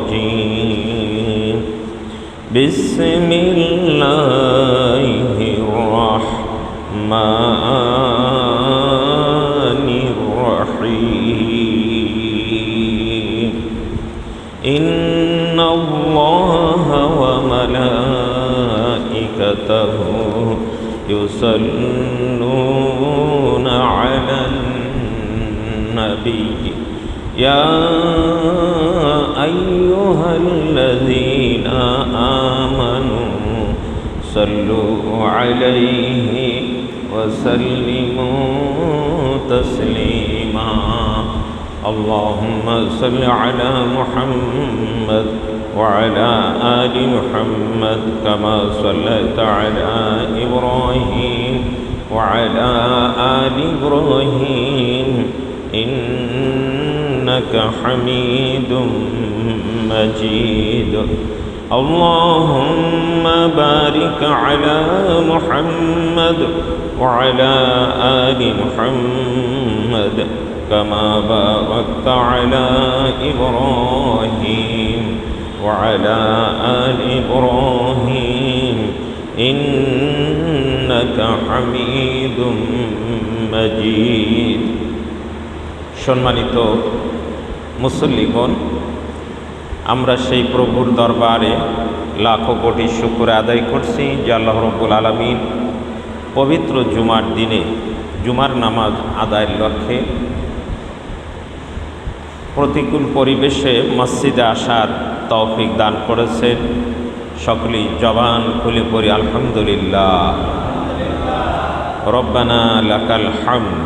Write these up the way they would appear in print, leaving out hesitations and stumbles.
الرجيم بسم الله الرحمن الرحيم إن الله وملائكته يصلون على النبي يا أيها الذين آمنوا صلوا عليه وسلموا تسليما اللهم صل على محمد وعلى آل محمد كما صليت على إبراهيم وعلى آل إبراهيم إنك حميد مجيد اللهم بارك على محمد وعلى آل محمد كما باركت على إبراهيم وعلى آل إبراهيم إنك حميد مجيد সম্মানিত মুসল্লিগণ, আমরা সেই প্রভুর দরবারে লাখো কোটি শুকর আদায় করছি যে আল্লাহ রাব্বুল আলামিন পবিত্র জুমার দিনে জুমার নামাজ আদায়ের লক্ষ্যে প্রতিকূল পরিবেশে মসজিদে আসার তৌফিক দান করেছেন। সকলেই জবান খুলে পড়ি আলহামদুলিল্লাহ। রব্বানা লাকাল হামদ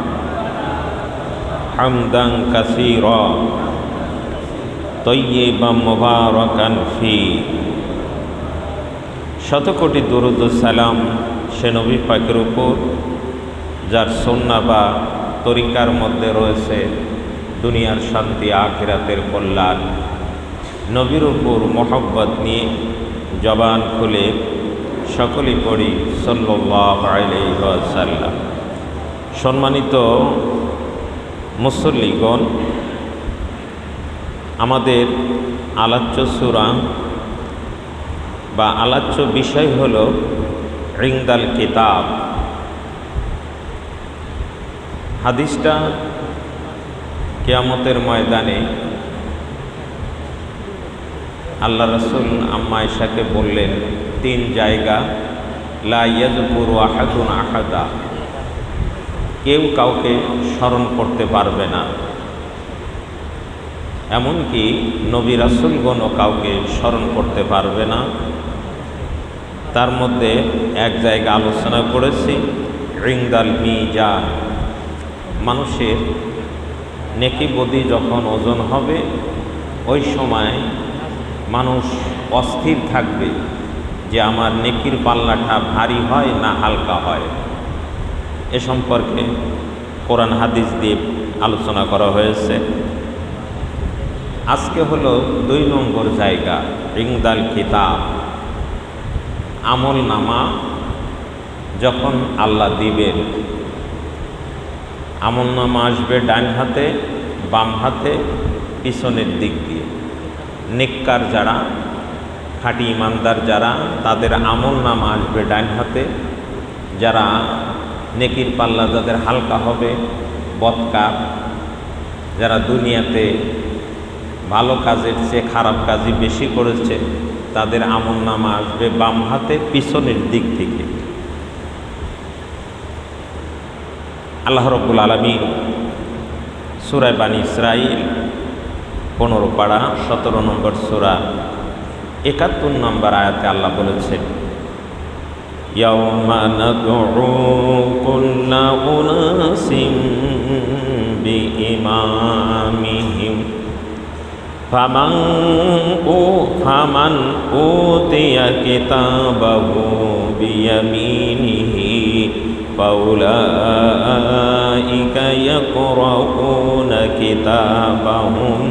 হামদান কাসীরা তয়্যিবাম মুবারাকান ফি। শতকোটি দুরূদ ও সালাম সে নবী পাকের উপর যার সুন্নাহ বা তরিকার মধ্যে রয়েছে দুনিয়ার শান্তি আখিরাতের কল্যাণ। নবীর উপর মহব্বত নিয়ে জবান খুলে সকলেই পড়ি সাল্লাল্লাহু আলাইহি ওয়াসাল্লাম। সম্মানিত মুসল্লিগণ, আমাদের আলোচ্য সূরা বা আলোচ্য বিষয় হল ইনদাল কিতাব। হাদিসটা কিয়ামতের ময়দানে আল্লাহ রাসূল আম্মা আয়েশাকে বললেন, তিন জায়গা লা ইয়াযকুরু আহাদুন আহাদা, কেউ কাউকে স্মরণ করতে পারবে না, এমনকি নবী রাসূলগণও কাউকে স্মরণ করতে পারবে না। তার মধ্যে এক জায়গা আলোচনা করেছি ইনদাল মিজান, মানুষের নেকি বদি যখন ওজন হবে ওই সময় মানুষ অস্থির থাকবে যে আমার নেকির পাল্লাটা ভারী হয় না হালকা হয়। এ সম্পর্কে কোরআন হাদিস দিয়ে আলোচনা করা হয়েছে। আজকে হলো 2 নম্বর জায়গা ইনদাল কিতাব। আমল নামা যখন আল্লাহ দিবেন, আমল নামা আসবে ডান হাতে, বাম হাতে, পিছনের দিক দিয়ে। নেককার যারা, খাঁটি ইমানদার যারা, তাদের আমল নামা আসবে ডান হাতে। যারা নেকির পাল্লা যাদের হালকা হবে, বদকার, যারা দুনিয়াতে ভালো কাজের চেয়ে খারাপ কাজই বেশি করেছে, তাদের আমল নামা আসবে বাম হাতে, পিছনের দিক থেকে। আল্লাহ রাব্বুল আলামিন সূরা বানী ইসরাঈল 15 পারা 17 নম্বর সূরা 71 নম্বর আয়াতে আল্লাহ বলেছেন, ইয়াওমা নাদউ কুল্লা উনাসিম বিইমামিহিম ফামান উতিয়া কিতাবাহু বিয়ামিনিহি ফাউলাইকা ইয়াকরাউনা কিতাবাহুম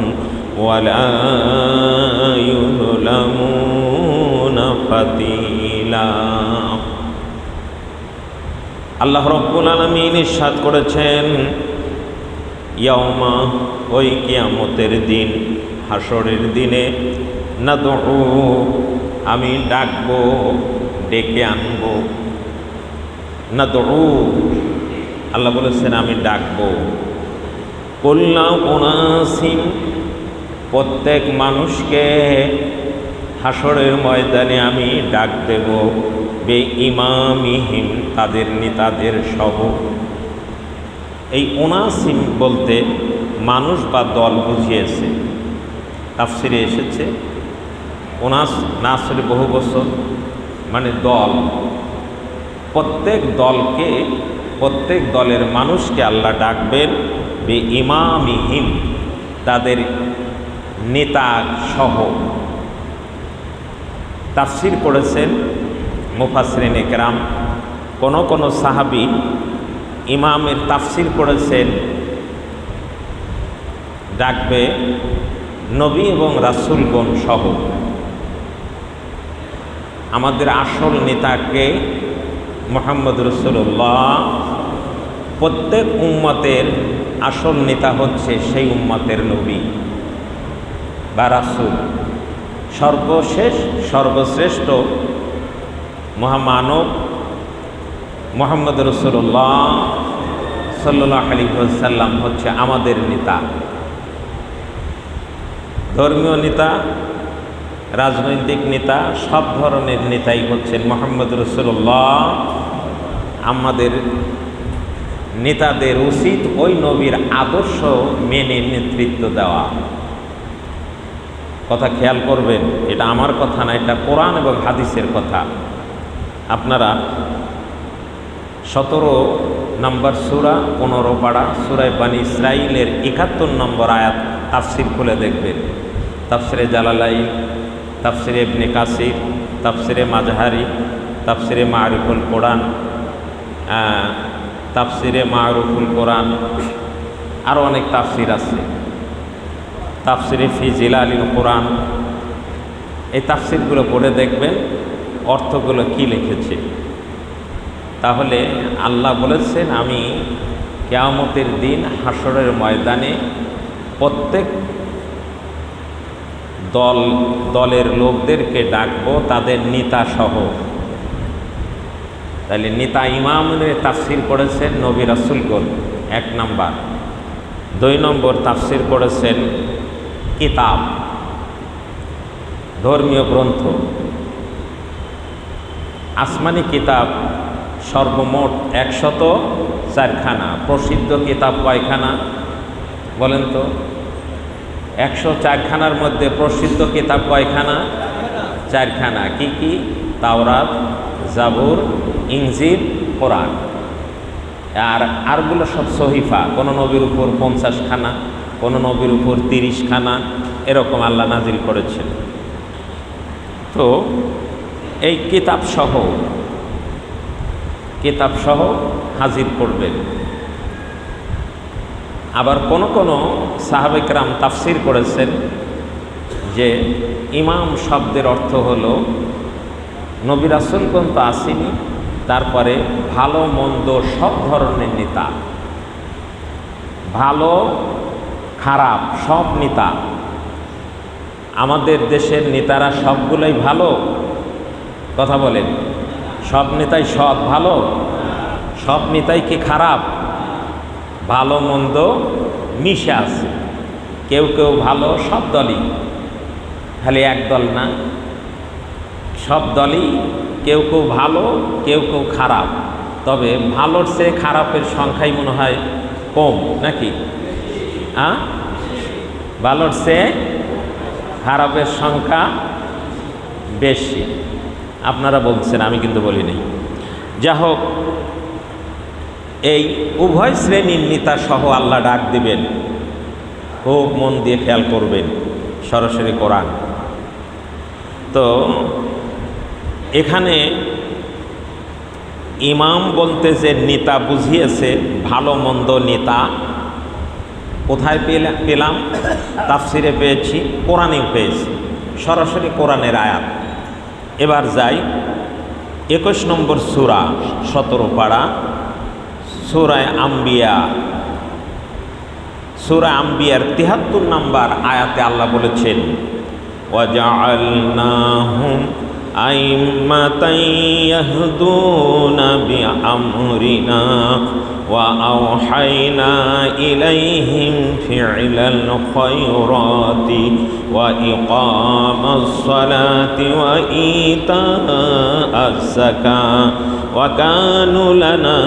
ওয়ালা ইউযলামুনা ফাতিলা। আল্লাহ রাব্বুল আলামিন ইরশাদ করেছেন, ইয়াউমা, ওই কিয়ামতের দিন, হাসরের দিনে নাদউ, আমি ডাকবো, ডেকে আনবো। নাদউ, আল্লাহ বলেছেন আমি ডাকবো। কুল্লা উনাসিন, প্রত্যেক মানুষকে হাসরের ময়দানে আমি ডাক দেব, বে ইমামিহিম, তাদের নেতাদের সহ। এই উনাসিম বলতে মানুষ বা দল বুঝিয়েছে, তাফসিরে এসেছে। উনাস নাসরে বহু বছর, মানে দল। প্রত্যেক দলকে, প্রত্যেক দলের মানুষকে আল্লাহ ডাকবেন বে ইমামিহিম, তাদের নেতা সহ। তাফসির করেছেন মুফাসসিরিন ইকরাম। কোন সাহাবী ইমামের তাফসির করেছেন ডাকবে নবী এবং রাসূলগণ সহ। আমাদের আসল নেতাকে মুহাম্মদ রাসূলুল্লাহ। প্রত্যেক উম্মতের আসল নেতা হচ্ছে সেই উম্মতের নবী বা রাসূল। সর্বশেষ সর্বশ্রেষ্ঠ মহামানব মুহাম্মদ রাসূলুল্লাহ সাল্লাল্লাহু আলাইহি ওয়াসাল্লাম হচ্ছে আমাদের নেতা। ধর্মীয় নেতা, রাজনৈতিক নেতা, সব ধরনের নেতাই হচ্ছেন মুহাম্মদ রাসূলুল্লাহ। আমাদের নেতাদের উচিত ওই নবীর আদর্শ মেনে নেতৃত্ব দেওয়া। কথা খেয়াল করবেন, এটা আমার কথা না, এটা কোরআন এবং হাদিসের কথা। আপনারা 17 নম্বর সূরা 15 পারা সূরা বানী ইসরাঈলের 71 নম্বর আয়াত তাফসির খুলে দেখবেন। তাফসিরে জালালাইন, তাফসিরে ইবনে কাসির, তাফসিরে মাজহারি, তাফসিরে মারিফুল কোরআন, তাফসিরে মারুফুল কোরআন, আরও অনেক তাফসির আছে। তাফসিরে ফি জিলালিল কোরআন, এই তাফসিরগুলো পড়ে দেখবেন অর্থগুলো কি লিখেছে। তাহলে আল্লাহ বলেছেন আমি কিয়ামতের দিন হাসরের ময়দানে প্রত্যেক দলের লোকদেরকে ডাকবো, তাদের নেতা সহ। তাহলে নেতা ইমামের তাফসির করেছেন নবী রাসূলগণ 1 নাম্বার। 2 নম্বর তাফসির করেছেন কিতাব, ধর্মীয় গ্রন্থ। আসমানি কিতাব সর্বমোট 104খানা। প্রসিদ্ধ কিতাব কয়খানা বলেন তো? 104খানার মধ্যে প্রসিদ্ধ কিতাব কয়খানা? 4খানা। কি কি? তাওরাত, জাবুর, ইনজিল, কোরআন। আরগুলো সব সহিফা। কোনো নবীর উপর 50খানা, কোনো নবীর উপর 30খানা, এরকম আল্লাহ নাজিল করেছেন। তো এই কিতাব সহ হাজির করবেন। আবার কোন সাহাবে কেরাম তাফসির করেছেন যে ইমাম শব্দের অর্থ হলো নবী রাসূলগণ তো আসেনি, তারপরে ভালো মন্দ সব ধরনের নেতা, ভালো খারাপ সব নেতা। আমাদের দেশের নেতারা সবগুলোই ভালো? কথা বলেন। সব নেতাই সৎ ভালো? সব নেতাই কি খারাপ? ভালো মন্দ মিশে আছে। কেউ কেউ ভালো, সব দলই, খালি এক দল না, সব দলই কেউ কেউ ভালো, কেউ কেউ খারাপ। তবে ভালোর চেয়ে খারাপের সংখ্যাই মনে হয় কম, নাকি? ভালোর চেয়ে খারাপের সংখ্যা বেশি। আপনারা বলছেন, আমি কিন্তু বলিনি। যা হোক, এই উভয় শ্রেণীর নেতা সহ আল্লাহ ডাক দিবেন। খুব মন দিয়ে খেয়াল করবেন, সরাসরি কোরআন। তো এখানে ইমাম বলতে যে নেতা বুঝিয়েছে, ভালো মন্দ নেতা। কোথায় পেলাম? তাফসিরে পেয়েছি, কোরআনেও পেয়েছি, সরাসরি কোরআনের আয়াত। এবার যাই 21 নম্বর সূরা 17 পারা সূরা আম্বিয়া। সূরা আম্বিয়ার ৭৩ নম্বর আয়াতে আল্লাহ বলেছেন, ওয়াজআলনাহুম আইম্মাতান ইয়াহদুনা বিআমরিনা ওয়া আওহাইনা ইলাইহিম ফি'লাল খায়রাতি ওয়া ইকামাস সালাতি ওয়া ইতাআজ যাকাত ওয়া কানু লানা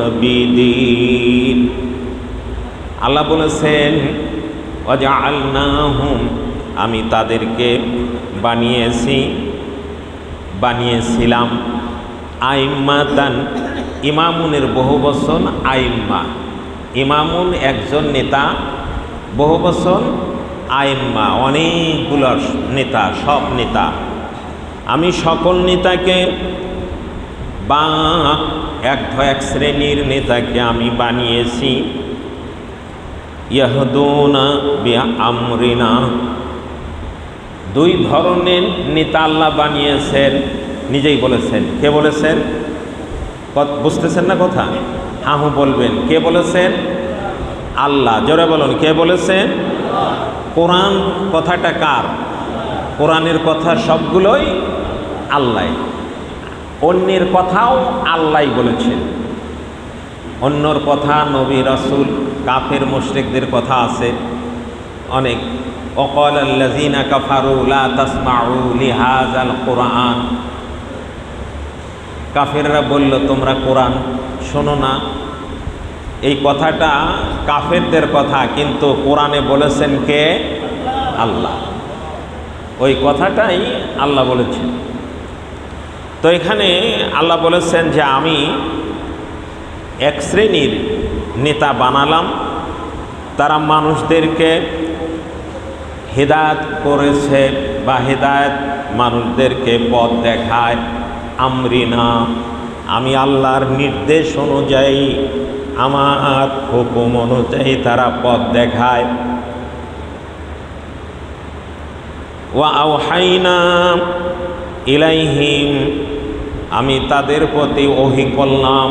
আবিদিন। আল্লাহ বলেছেন, ওয়াজআলনাহুম, আমি তাদেরকে বানিয়েছিলাম আইম্মাতান, ইমামুনের বহুবচন আইম্মা, ইমামুন একজন নেতা, বহুবচন আইম্মা অনেকগুলো নেতা, সব নেতা। আমি সকল নেতাকে বা এক শ্রেণীর নেতাকে আমি বানিয়েছি ইয়াহদুনা বিআমরিনা, দুই ধরনের নেতা আল্লাহ বানিয়েছেন, নিজেই বলেছেন। কে বলেছেন? বুঝতেছেন না কথা? হাহু বলবেন। কে বলেছেন? আল্লাহ। জোরে বলুন, কে বলেছেন? কোরআন কথাটা কার? কোরআনের কথা সবগুলোই আল্লাহ। অন্যের কথাও আল্লাহ বলেছেন। অন্যর কথা নবী রাসূল, কাফের মুশরিকদের কথা আছে অনেক। ওয়াকালাল্লাযীনা কাফারু লা তাসমাউ লিহাযাল কুরআন, কাফেররা বলল তোমরা কোরআন শোনো না। এই কথাটা কাফেরদের কথা, কিন্তু কোরআনে বলেছেন কে? আল্লাহ। ওই কথাটাই আল্লাহ বলেছেন। তো এখানে আল্লাহ বলেছেন যে আমি এক শ্রেণীর নেতা বানালাম, তারা মানুষদেরকে হেদায়েত করেছে বা হেদায়েত মানুষদেরকে পথ দেখায়। আমরিনা, আমি আল্লাহর নির্দেশ অনুযায়ী, আমার হুকুম অনুযায়ী তারা পথ দেখায়। ওয়া আওহাইনা ইলাইহিম, আমি তাদের প্রতি ওহী করলাম,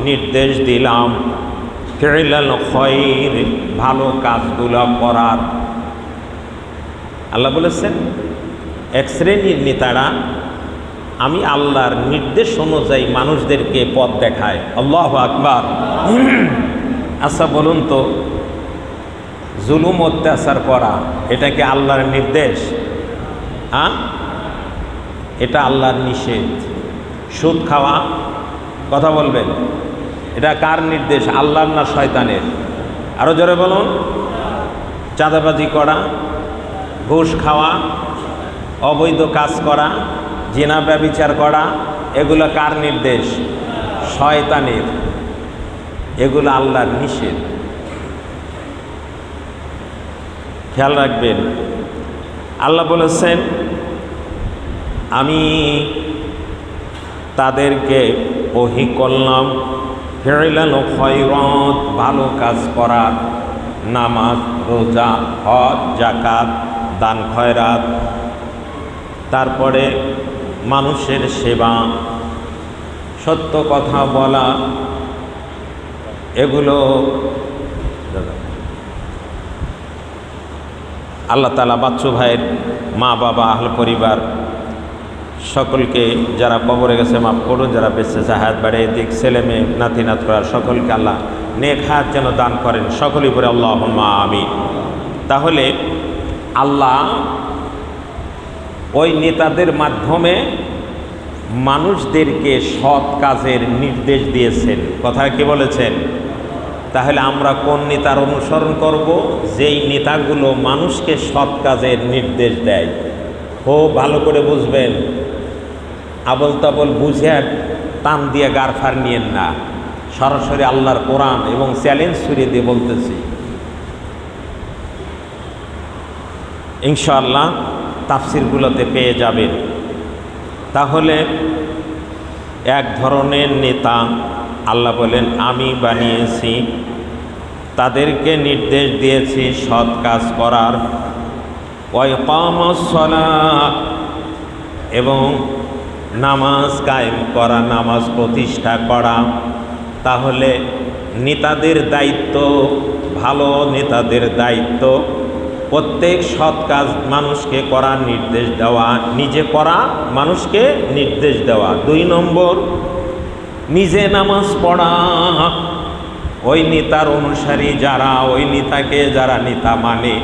নির্দেশ দিলাম, ফি'লাল খায়র, ভালো কাজগুলো করার। আল্লাহ বলেছেন এক শ্রেণীর নেতারা আমি আল্লাহর নির্দেশ অনুযায়ী মানুষদেরকে পথ দেখায়। আল্লাহু আকবার। আচ্ছা বলুন তো, জুলুম অত্যাচার করা এটা কি আল্লাহর নির্দেশ? এটা আল্লাহর নিষেধ। সুদ খাওয়া, কথা বলবেন, এটা কার নির্দেশ? আল্লাহর না শয়তানের? আরো জোরে বলুন। চাঁদাবাজি করা, ঘুষ খাওয়া, অবৈধ কাজ করা, জিনা ব্যভিচার করা, এগুলো কার নির্দেশ? শয়তানের। এগুলো আল্লাহর নিষেধ। খেয়াল রাখবেন, আল্লাহ বলেছেন আমি তাদেরকে ওহী করলাম, ফি'লাল খায়রাত, ভালো কাজ করার, নামাজ, রোজা, হজ, যাকাত, দান খয়রাত, তারপরে মানুষের সেবা, সত্য কথা বলা, এগুলো আল্লাহ তাআলা বাচ্চু ভাইয়ের মা বাবা, আহল পরিবার সকলকে যারা কবরে গেছে মাফ করুন, যারা বেঁচে আছে হায়াত বাড়িয়ে দিক, ছেলে মেয়ে নাতি নাতরা সকলকে আল্লাহ নেক হায়াত যেন দান করেন, সকলেই বলে আল্লাহুম্মা আমিন। তাহলে আল্লাহ ওই নেতাদের মাধ্যমে মানুষদেরকে সৎ কাজের নির্দেশ দিয়েছেন। কথা কি বলেছেন? তাহলে আমরা কোন নেতার অনুসরণ করব? যেই নেতাগুলো মানুষকে সৎ কাজের নির্দেশ দেয়। খুব ভালো করে বুঝবেন, আবল তাবল বুঝে টান দিয়ে গারফার নিয়েন না। সরাসরি আল্লাহর কোরআন এবং চ্যালেঞ্জ ছড়িয়ে দিয়ে বলতেছি, ইনশাআল্লাহ তাফসিরগুলোতে পেয়ে যাবেন। তাহলে এক ধরনের নেতা আল্লাহ বলেন আমি বানিয়েছি, তাদেরকে নির্দেশ দিয়েছি সৎ কাজ করার, ওয়া ইকামাস সালাত, এবং নামাজ কায়েম করা, নামাজ প্রতিষ্ঠা করা। তাহলে নেতাদের দায়িত্ব, ভালো নেতাদের দায়িত্ব প্রত্যেক সৎ কাজ মানুষকে করার নির্দেশ দেওয়া, নিজে করা মানুষকে নির্দেশ দেওয়া। 2 নম্বর, নিজে নামাজ পড়া। ওই নেতার অনুসারী যারা, ওই নেতাকে যারা নেতা মানে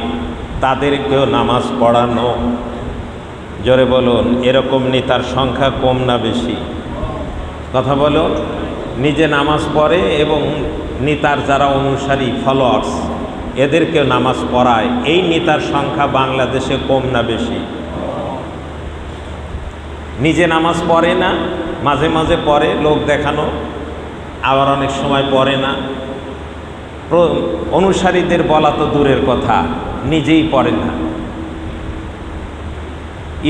তাদেরকেও নামাজ পড়ানো। জোরে বলুন, এরকম নেতার সংখ্যা কম না বেশি? কথা বলুন। নিজে নামাজ পড়ে এবং নেতার যারা অনুসারী ফলোয়ার্স এদেরকেও নামাজ পড়ায়। এই নেতার সংখ্যা বাংলাদেশে কম না বেশি? নিজে নামাজ পড়ে না, মাঝে মাঝে পড়ে লোক দেখানো, আবার অনেক সময় পড়ে না। অনুসারীদের বলা তো দূরের কথা, নিজেই পড়ে না।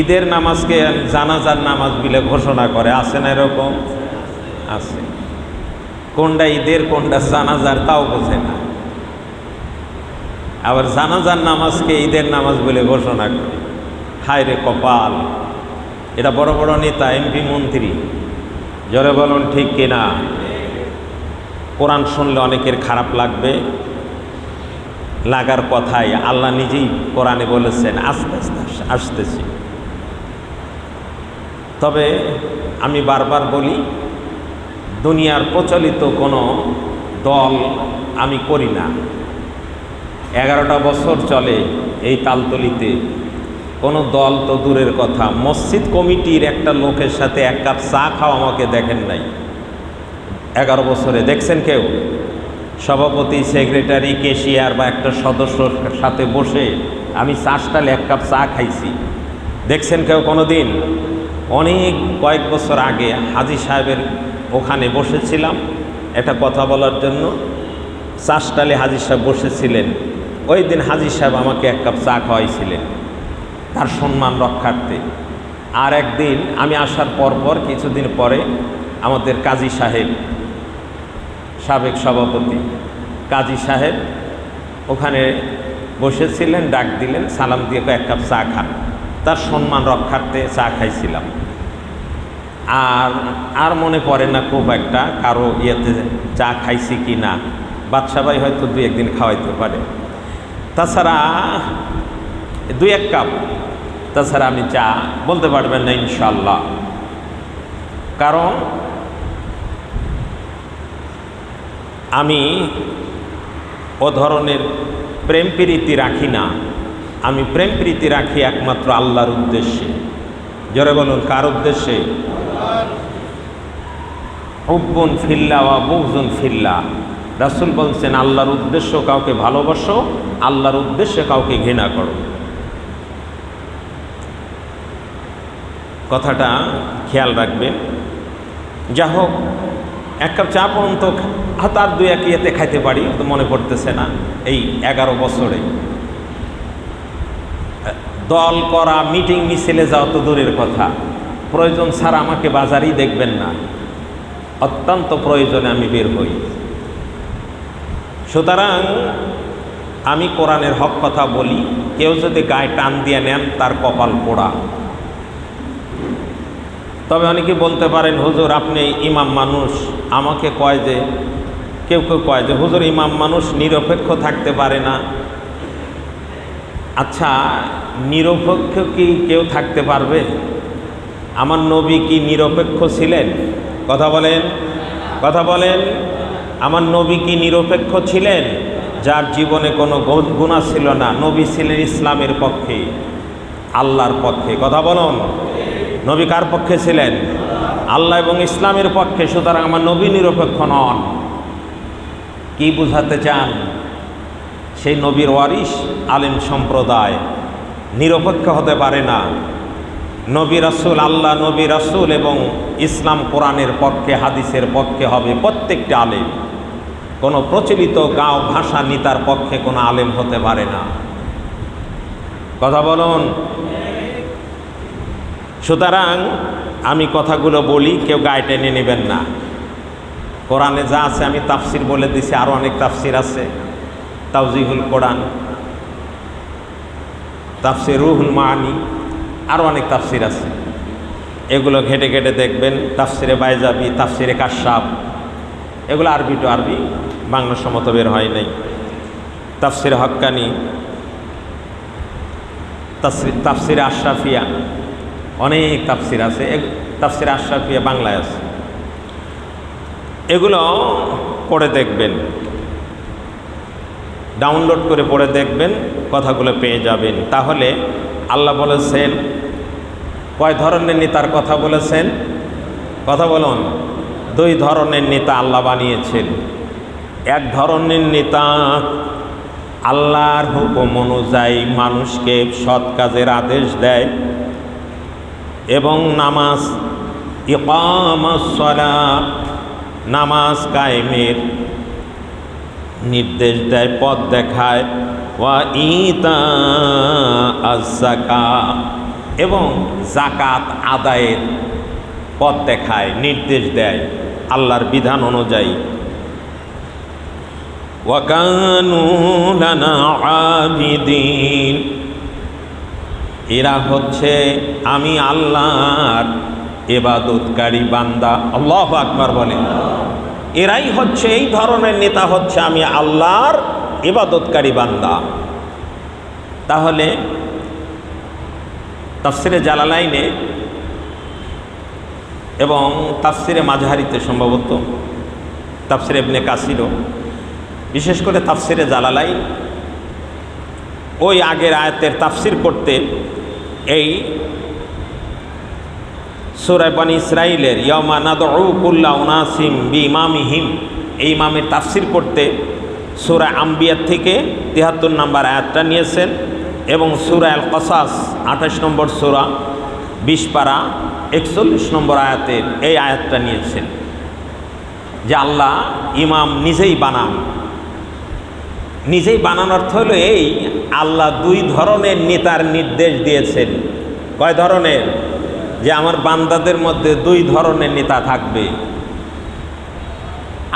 ঈদের নামাজকে জানাজার নামাজ বলে ঘোষণা করে, আছে না এরকম? আছে। কোনটা ঈদের কোনটা জানাজার তাও বোঝে না। আবার জানাজার নামাজকে ঈদের নামাজ বলে ঘোষণা করে। হায় রে কপাল! এটা বড় বড় নেতা, এমপি, মন্ত্রী। জোরে বলুন ঠিক কিনা? কোরআন শুনলে অনেকের খারাপ লাগবে, লাগার কথাই। আল্লাহ নিজেই কোরআনে বলেছেন আস্তে আস্তে আসতেছি। তবে আমি বারবার বলি, দুনিয়ার প্রচলিত কোনো দল আমি করি না। 11টা বছর চলে এই তালতলিতে, কোনো দল তো দূরের কথা, মসজিদ কমিটির একটা লোকের সাথে 1 কাপ চা খাওয়া আমাকে দেখেন নাই 11 বছরে। দেখছেন কেউ? সভাপতি, সেক্রেটারি, ক্যাশিয়ার বা একটা সদস্যর সাথে বসে আমি চাষটালে 1 কাপ চা খাইছি, দেখছেন কেউ কোনো দিন? অনেক কয়েক বছর আগে হাজী সাহেবের ওখানে বসেছিলাম একটা কথা বলার জন্য। চাষটালে হাজী সাহেব বসেছিলেন। ওই দিন হাজী সাহেব আমাকে 1 কাপ চা খাওয়াইছিলেন তার সম্মান রক্ষার্থে। আর একদিন আমি আসার পর কিছুদিন পরে আমাদের কাজী সাহেব, সাবেক সভাপতি কাজী সাহেব ওখানে বসেছিলেন, ডাক দিলেন, সালাম দিয়ে 1 কাপ চা খান। তার সম্মান রক্ষার্থে চা খাইছিলাম। আর মনে পড়ে না খুব একটা কারো ইয়েতে চা খাইছি কি না। বাদশা ভাই হয়তো 2-1 দিন খাওয়াইতে পারে, তাছাড়া 2-1 কাপ, তাছাড়া আমি চা বলতে পারবেন না ইনশাল্লাহ। কারণ আমি ও ধরনের প্রেম প্রীতি রাখি না। আমি প্রেম প্রীতি রাখি একমাত্র আল্লাহর উদ্দেশ্যে। জোরে বলুন, কার উদ্দেশ্যে? হুব্বুন ফিল্লাহ ওয়া বুগযুন ফিল্লাহ। রাসূল বলছেন, আল্লাহর উদ্দেশ্য কাউকে ভালোবাসো, আল্লাহর উদ্দেশ্যে কাউকে ঘৃণা করো। কথাটা খেয়াল রাখবেন। যা হোক, 1 কাপ চা পর্যন্ত হয়তো আর 2-1 ইয়েতে খাইতে পারি, তো মনে পড়তেছে না। এই 11 বছরে দল করা, মিটিং মিছিলে যাওয়া তো দূরের কথা, প্রয়োজন ছাড়া আমাকে বাজারেই দেখবেন না। অত্যন্ত প্রয়োজনে আমি বের হই। সুতরাং আমি কোরআনের হক কথা বলি। কেউ যদি গায়ে টান দিয়ে নেন তার কপাল পোড়া। তবে অনেকে বলতে পারেন, হুজুর আপনি ইমাম মানুষ, আমাকে কয় যে, কেউ কয় যে হুজুর ইমাম মানুষ নিরপেক্ষ থাকতে পারে না। আচ্ছা, নিরপেক্ষ কি কেউ থাকতে পারবে? আমার নবী কি নিরপেক্ষ ছিলেন? কথা বলেন, কথা বলেন। আমার নবী কি নিরপেক্ষ ছিলেন? যার জীবনে কোনো গুনাহ ছিল না, নবী ছিলেন ইসলামের পক্ষে, আল্লাহর পক্ষে। কথা বলুন, নবী কার পক্ষে ছিলেন? আল্লাহ এবং ইসলামের পক্ষে। সুতরাং আমার নবী নিরপেক্ষ নন। কি বুঝাতে চান? সেই নবীর ওয়ারিস আলেম সম্প্রদায় নিরপেক্ষ হতে পারে না। নবী রাসূল, আল্লাহ নবী রাসূল এবং ইসলাম কোরআনের পক্ষে, হাদিসের পক্ষে হবে প্রত্যেকটা আলেম। কোনো প্রচলিত গাঁও ভাষা নেতার পক্ষে কোনো আলেম হতে পারে না। কথা বলুন। সুতরাং আমি কথাগুলো বলি, কেউ গায়ে টেনে নেবেন না। কোরআনে যা আছে আমি তাফসির বলে দিছি, আরও অনেক তাফসির আছে। তাওজিহুল কোরআন, তাফসির রুহুল মাআনি, আরও অনেক তাফসির আছে। এগুলো ঘেটে ঘেটে দেখবেন। তাফসিরে বাইজাবি, তাফসিরে কাশশাফ, এগুলো আরবি টু আরবি বাংলা সম্মত বের হয় নাই। তাফসির হক্কানি, তাফসির আশরাফিয়া, অনেক তাফসির আছে। তাফসির আশরাফিয়া বাংলায় আছে, এগুলো পড়ে দেখবেন, ডাউনলোড করে পড়ে দেখবেন, কথাগুলো পেয়ে যাবেন। তাহলে আল্লাহ বলেছেন কয় ধরনের নেতার কথা বলেছেন? কথা বলুন। 2 ধরনের নেতা আল্লাহ বানিয়েছেন। এক ধরনের নেতা আল্লাহর হুকুম অনুযায়ী মানুষকে সৎ কাজের আদেশ দেয় এবং নামাজ ইকামাস সালাত, নামাজ কায়েমের নির্দেশ দেয়, পথ দেখায়। ওয়া ইতা আয-যাকাত, এবং জাকাত আদায়ের পথ দেখায়, নির্দেশ দেয় আল্লাহর বিধান অনুযায়ী। ওয়া কানু লানা আবিদিন, এরা হচ্ছে আমি আল্লাহর ইবাদতকারী বান্দা। আল্লাহু আকবার বলেন। এরাই হচ্ছে, এই ধরনের নেতা হচ্ছে আমি আল্লাহর ইবাদতকারী বান্দা। তাহলে তাফসিরে জালালাইনে এবং তাফসিরে মাঝহারিতে, সম্ভবত তাফসিরে ইবনে কাসিরও, বিশেষ করে তাফসিরে জালালাইন ওই আগের আয়াতের তাফসির করতে এই সূরা বনী ইসরাঈলের ইয়াওমা নাদউ কুল্লা উনাসিম বিইমামিহিম, এই ইমামের তাফসির করতে সূরা আম্বিয়া থেকে ৭৩ নম্বর আয়াতটা নিয়েছেন এবং সূরা আল কসাস ২৮ নম্বর সূরা ২০ পারা ৪১ নম্বর আয়াতের এই আয়াতটা নিয়েছেন যে আল্লাহ ইমাম নিজেই বানান। নিজেই বানানোর অর্থ হলো এই, আল্লাহ 2 ধরনের নেতার নির্দেশ দিয়েছেন। কয় ধরনের? যে আমার বান্দাদের মধ্যে 2 ধরনের নেতা থাকবে।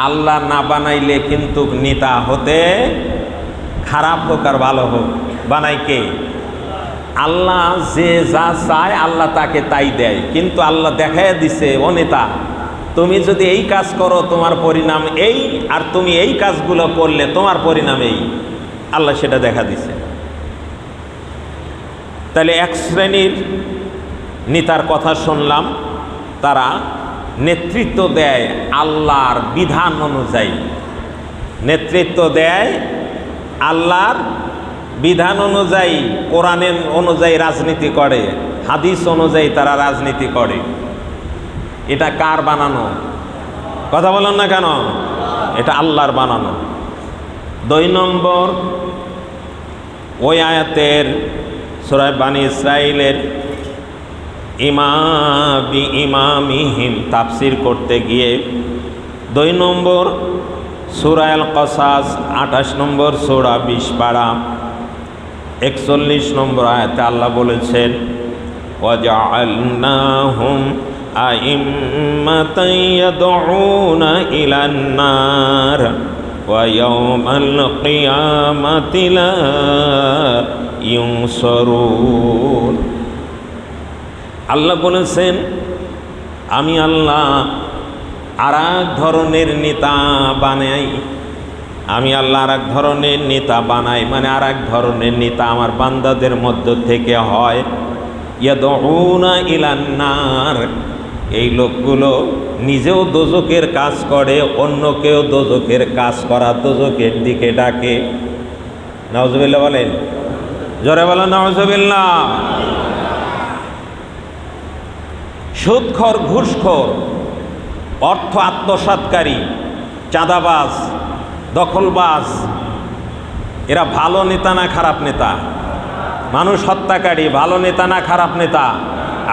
আল্লাহ না বানাইলে কিন্তু নেতা হতে, খারাপ হোক আর ভালো হোক, বানাই কে? আল্লাহ। যে যা চায় আল্লাহ তাকে তাই দেয়, কিন্তু আল্লাহ দেখাইয়া দিছে ও নেতা, তুমি যদি এই কাজ করো তোমার পরিণাম এই, আর তুমি এই কাজগুলো করলে তোমার পরিণাম এই। আল্লাহ সেটা দেখা দিছে। তাহলে এক শ্রেণীর নেতার কথা শুনলাম, তারা নেতৃত্ব দেয় আল্লাহর বিধান অনুযায়ী, নেতৃত্ব দেয় আল্লাহর বিধান অনুযায়ী, কোরআনের অনুযায়ী রাজনীতি করে, হাদিস অনুযায়ী তারা রাজনীতি করে। এটা কার বানানো? কথা বলেন না কেন? এটা আল্লাহর বানানো। 2 নম্বর ওই আয়াতের সূরা বনী ইসরাঈলের ইমামিহিম তাফসির করতে গিয়ে 2 নম্বর সূরা আল কসাস 28 নম্বর সূরা 20 পারা 41 নম্বর আয়াতে আল্লাহ বলেছেন ওয়াজআলনাহুম আইম্মাতান ইয়াদউনা ইলান নার ওয়া ইয়াওমাল কিয়ামাতি লা ইউনসারুন। আল্লাহ বলেছেন আমি আল্লাহ আর এক ধরনের নেতা বানাই, আমি আল্লাহ আর এক ধরনের নেতা বানাই, মানে আর এক ধরনের নেতা আমার বান্দাদের মধ্য থেকে হয়। ইয়াদউনা ইলান নার, এই লোকগুলো নিজেও দোজখের কাজ করে, অন্যকেও দোজখের কাজ করা, দোজখের দিকে ডাকে। নাউজুবিল্লাহ বলেন, জোরে বলেন নাউজুবিল্লাহ। সুদখোর, ঘুষখোর, অর্থ আত্মসাৎকারী, চাঁদাবাজ, দখলবাজ, এরা ভালো নেতা না খারাপ নেতা? মানুষ হত্যাকারী ভালো নেতা না খারাপ নেতা?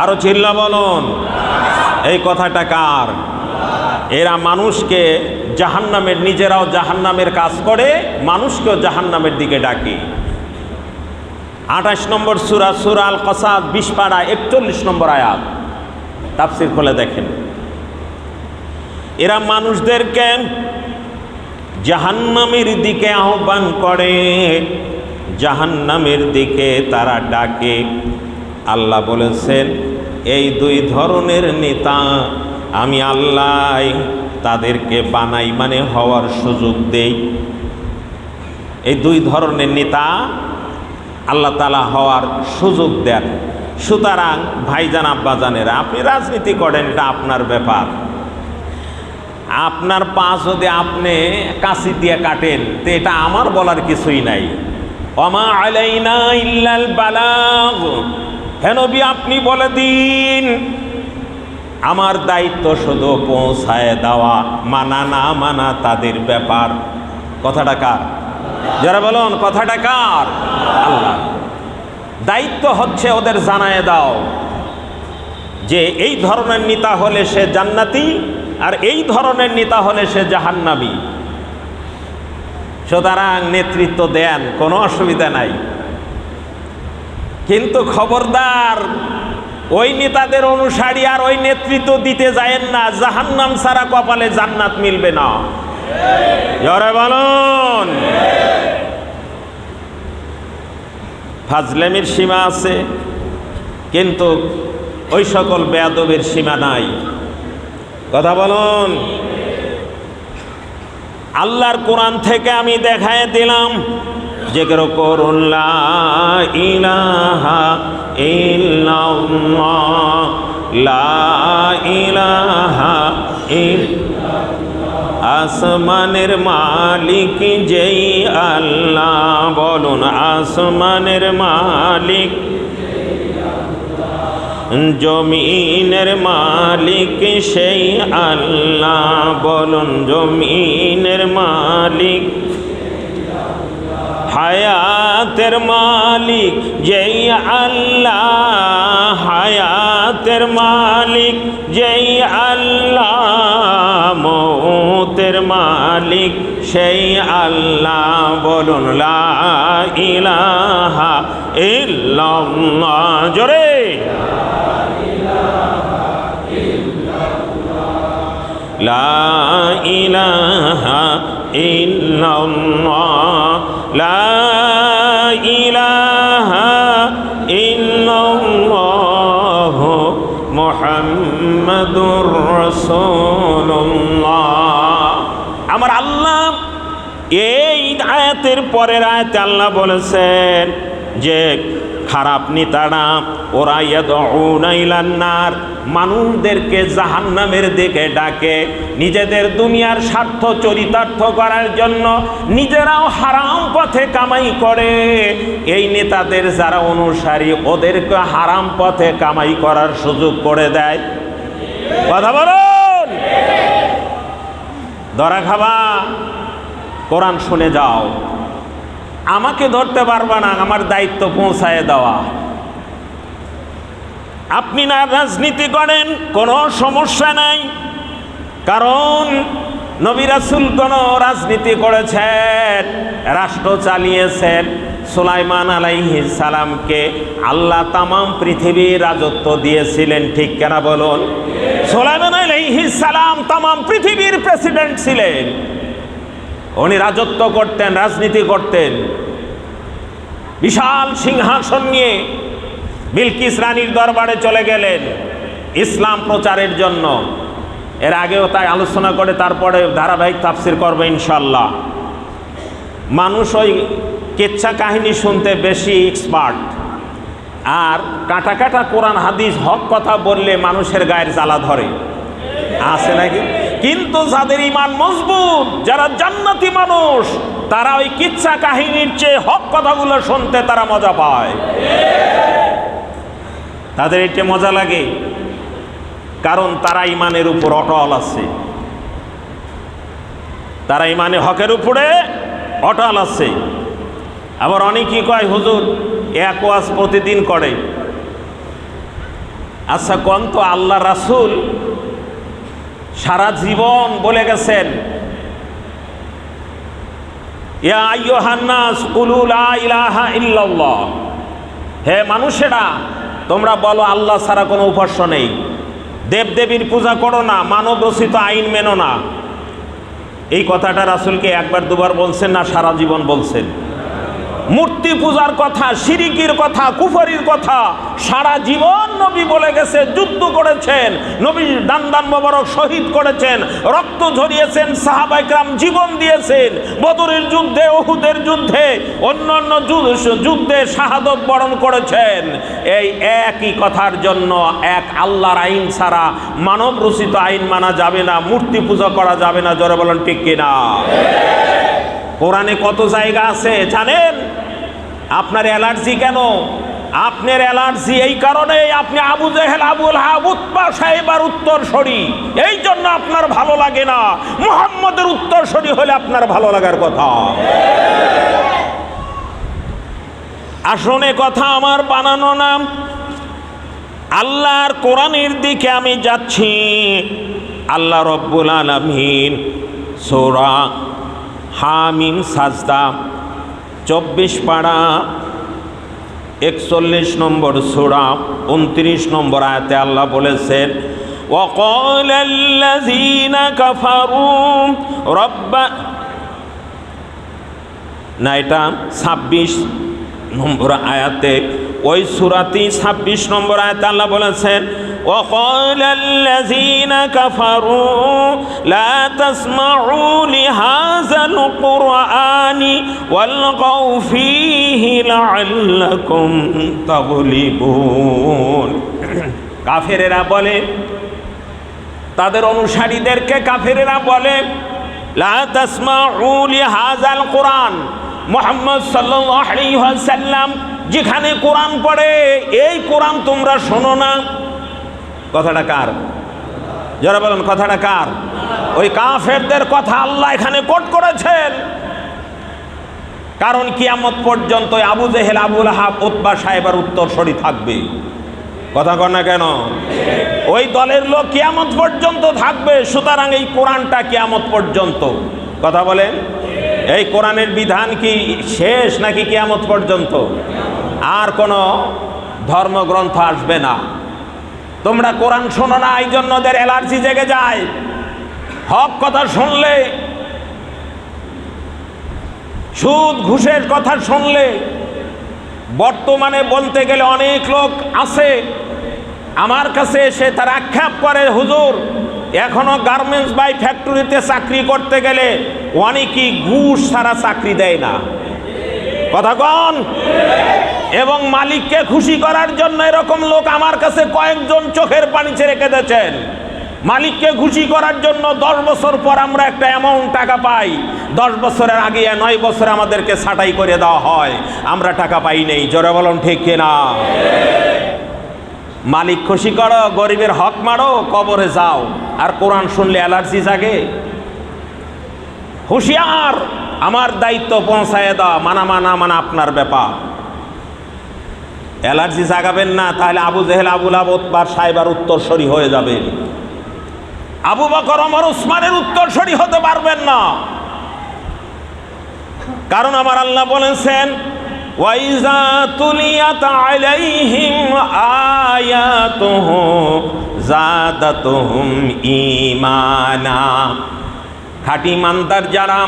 আরো চিল্লা বলুন। এই কথাটা কার? এরা মানুষকে জাহান্নামের, নিজেরাও জাহান্নামের কাজ করে, মানুষকেও জাহান্নামের দিকে ডাকে। 28 নম্বর সূরা, সূরা আল কসাস 20 পারা 41 নম্বর আয়াত, তাফসীর খুলে দেখেন। এরা মানুষদেরকে জাহান্নামের দিকে আহ্বান করে, জাহান্নামের দিকে তারা ডাকে। আল্লাহ বলেছেন এই 2 ধরনের নেতা আমি আল্লাহ তাদেরকে বানাই মানে হওয়ার সুযোগ দেই। এই দুই ধরনের নেতা আল্লাহ তাআলা হওয়ার সুযোগ দেন। সুতরাং ভাইজান আব্বাজানেরা, আপনি রাজনীতি করেন, এটা আপনার ব্যাপার। আপনার পা যদি আপনি কাঁচি দিয়ে কাটেন তো এটা আমার বলার কিছুই নাই। ওমা আলাইনা ইল্লাল বালাগ, হে নবী আপনি বলে দিন, আমার দায়িত্ব শুধু পৌঁছায় দেওয়া, মানা না মানা তাদের ব্যাপার। কথাটা কার? যারা বলুন কথাটা কার? আল্লাহ। দায়িত্ব হচ্ছে ওদের জানায় দাও যে এই ধরনের নেতা হলে সে জান্নাতি, আর এই ধরনের নেতা হলে সে জাহান্নামী। সুতরাং নেতৃত্ব দেন, কোনো অসুবিধা নাই, কিন্তু খবরদার ওই নেতাদের অনুসারী আর ওই নেতৃত্ব দিতে যায়েন না, জাহান্নাম ছাড়া কপালে জান্নাত মিলবে না। জোরে বলুন। ফাজলামির সীমা আছে, কিন্তু ওই সকল বেয়াদবের সীমা নাই। কথা বলুন। আল্লাহর কোরআন থেকে আমি দেখায় দিলাম, জিকির করুন লা ইলাহা ইল্লাল্লাহ, লা ইলাহা ইল্লাল্লাহ। আসমানের মালিক যেই আল্লাহ, বলুন আসমানের মালিক, জমিনের মালিক সেই আল্লাহ, বলুন জমিনের মালিক। হায়াতের মালিক যেই আল্লাহ, হায়াতের মালিক যেই আল্লাহ, মৌতের মালিক সেই আল্লাহ, বলুন লা ইলাহা ইল্লাল্লাহ। জোরে লা ইলাহা ইল্লাল্লাহ, লা ইলাহা ইল্লাল্লাহ, মুহাম্মাদুর রাসূলুল্লাহ। আমার আল্লাহ এই আয়াতের পরের আয়াতে আল্লাহ বলেছেন যে খারাপ নেতারা ওরা ইয়াদউনা ইলান নার, মানুষদেরকে জাহান্নামের দিকে ডাকে, নিজেদের দুনিয়ার স্বার্থ চরিতার্থ করার জন্য নিজেরাও হারাম পথে কামাই করে। এই নেতাদের যারা অনুসারী ওদেরকে হারাম পথে কামাই করার সুযোগ করে দেয়। কথা বলুন। ধরা খাবা, কোরআন শুনে যাও, আমাকে ধরতে পারবা না, আমার দায়িত্ব পৌঁছায় দেওয়া। আপনি না রাজনীতি করেন কোনো সমস্যা নাই, কারণ নবী রাসূলগণ রাজনীতি করেছেন, রাষ্ট্র চালিয়েছেন। সুলাইমান আলাইহিস সালামকে আল্লাহ তামাম পৃথিবীর রাজত্ব দিয়েছিলেন, ঠিক কেনা বলুন? সুলাইমান আলাইহিস সালাম তামাম পৃথিবীর প্রেসিডেন্ট ছিলেন। উনি রাজত্ব করতেন, রাজনীতি করতেন। বিশাল সিংহাসন নিয়ে বিলকিস রানীর দরবারে চলে গেলেন ইসলাম প্রচারের জন্য। এর আগেও তাই আলোচনা করে তারপরে ধারাবাহিক তাফসির করবে ইনশাল্লাহ। মানুষ ওই কেচ্ছা কাহিনী শুনতে বেশি এক্সপার্ট, আর কাটা কাটা কোরআন হাদিস হক কথা বললে মানুষের গায়ের জ্বালা ধরে, আছে নাকি? কিন্তু যাদের ঈমান মজবুত, যারা জান্নাতি মানুষ, তারা ওই কিচ্ছা কাহিনীর চেয়ে হক কথাগুলো শুনতে তারা মজা পায়। তাদের এটা মজা লাগে, কারণ তারা ঈমানের উপর অটল আছে, তারা ঈমানে হকের উপরে অটল আছে। আবার অনেকেই কয় হুজুর এক ওয়াজ প্রতিদিন করে। আচ্ছা কোন তো আল্লাহ রাসূল সারা জীবন বলে গেছেন, ইয়া আইয়ুহান নাস কুলু লা ইলাহা ইল্লাল্লাহ, হে মানুষেরা তোমরা বলো আল্লাহ ছাড়া কোনো উপাস্য নেই, দেবদেবীর পূজা করো না, মানব রচিত আইন মেনো না। এই কথাটা রাসূলকে একবার দুবার বলছেন না সারা জীবন বলছেন? মূর্তি পূজার কথা, শিরিকির কথা, কুফরির কথা সারা জীবন নবী বলে গেছে। যুদ্ধ করেছেন নবী, দান মোবারক শহীদ করেছেন, রক্ত ঝরিয়েছেন, সাহাবায়ে কেরাম জীবন দিয়েছেন, বদরের যুদ্ধে, উহুদের যুদ্ধে, অন্যান্য যুদ্ধে শাহাদত বরণ করেছেন। এই একই কথার জন্য এক আল্লাহর আইন ছাড়া মানব রচিত আইন মানা যাবে না, মূর্তি পূজা করা যাবে না। জোরে বলেন ঠিক কিনা? কোরআনে কত জায়গা আছে জানেন? আপনার অ্যালার্জি কেন? আপনার অ্যালার্জি এই কারণে, আপনি আবু জেহেল, আবুল হাব, উতবা, সাইবার উত্তরসূরি, এই জন্য আপনার ভালো লাগে না। মুহাম্মদের উত্তরসূরি হলে আপনার ভালো লাগার কথা। আসলে কথা আমার বানানো নাম, আল্লাহর কোরআনের দিকে আমি যাচ্ছি। আল্লাহ রব্বুল আলামিন সূরা হামিম সাজদা 24 পারা 41 নম্বর সূরা 29 নম্বর আয়াতে আল্লাহ বলেছেন, وَقَالَ الَّذِينَ كَفَرُوا না, এটা 26 নম্বর আয়াতে, ওই সূরাতেই 26 নম্বর আয়াতে আল্লাহ বলেছেন, وَقَالَ الَّذِينَ كَفَرُوا لَا تَسْمَعُوا لِهَذَا الْقُرْآنِ وَالْغَوْا فِيهِ لَعَلَّكُمْ تَغْلِبُونَ। কাফেরেরা বলে, তাদের অনুসারীদেরকে কাফেরেরা বলে, লা তাসমাউ লিহাযাল কোরআন, মুহাম্মদ সাল্লাল্লাহু আলাইহি ওয়াসাল্লাম যেখানে কোরআন পড়ে এই কোরআন তোমরা শোনো না। কথাটা কার? যারা বলেন কথাটা কার? ওই কাফেরদের কথা আল্লাহ এখানে কোট করেছেন। কারণ কিয়ামত পর্যন্ত আবু জেহেল, আবুল হাব, উতবা, সাইবার উত্তরসূরি থাকবে। কথা কর না কেন? ওই দলের লোক কিয়ামত পর্যন্ত থাকবে। সুতরাং এই কোরআনটা কিয়ামত পর্যন্ত। কথা বলেন, এই কোরআনের বিধান কি শেষ নাকি কিয়ামত পর্যন্ত? আর কোনো ধর্মগ্রন্থ আসবে না। তোমরা কোরআন শোনো না, এই জন্য ওদের অ্যালার্জি জেগে যায়। হক কথা শুনলে, সুদ ঘুষের কথা শুনলে, বর্তমানে বলতে গেলে অনেক লোক আছে আমার কাছে এসে তারা আক্ষেপ করে, হুজুর এখনো গার্মেন্টস বাই ফ্যাক্টরিতে চাকরি করতে গেলে অনেকেই ঘুষ ছাড়া চাকরি দেয় না। কথা কন? এবং মালিককে খুশি করার জন্য এরকম লোক আমার কাছে কয়েকজন চোখের পানি ছেড়ে কেঁদেছেন। মালিককে খুশি করার জন্য 10 বছর পর আমরা একটা অ্যামাউন্ট টাকা পাই, 10 বছরের আগে 9 বছরে আমাদেরকে ছাঁটাই করে দেওয়া হয়, আমরা টাকা পাই নেই। জোরে বলুন ঠিক কিনা? মালিক খুশি করো, গরিবের হক মারো, কবরে যাও। আর কোরআন শুনলে অ্যালার্জি জাগে। হুঁশিয়ার, আমার দায়িত্ব পৌঁছায় দাও, মানা আপনার ব্যাপার। অ্যালার্জি জাগাবেন না, তাহলে আবু জেহেল, আবুল হাব, উতবা, সাইবার উত্তরসূরি হয়ে যাবে। আবু বকর, ওমর, উসমানের উত্তরসূরি হতে পারবেন না। কারণ আমার আল্লাহ বলেছেন, ওয়াইজা তুলিয়াত আলাইহিম আয়াতুহু যাদাতুহুম ঈমানা। খাঁটি ইমানদার যারা,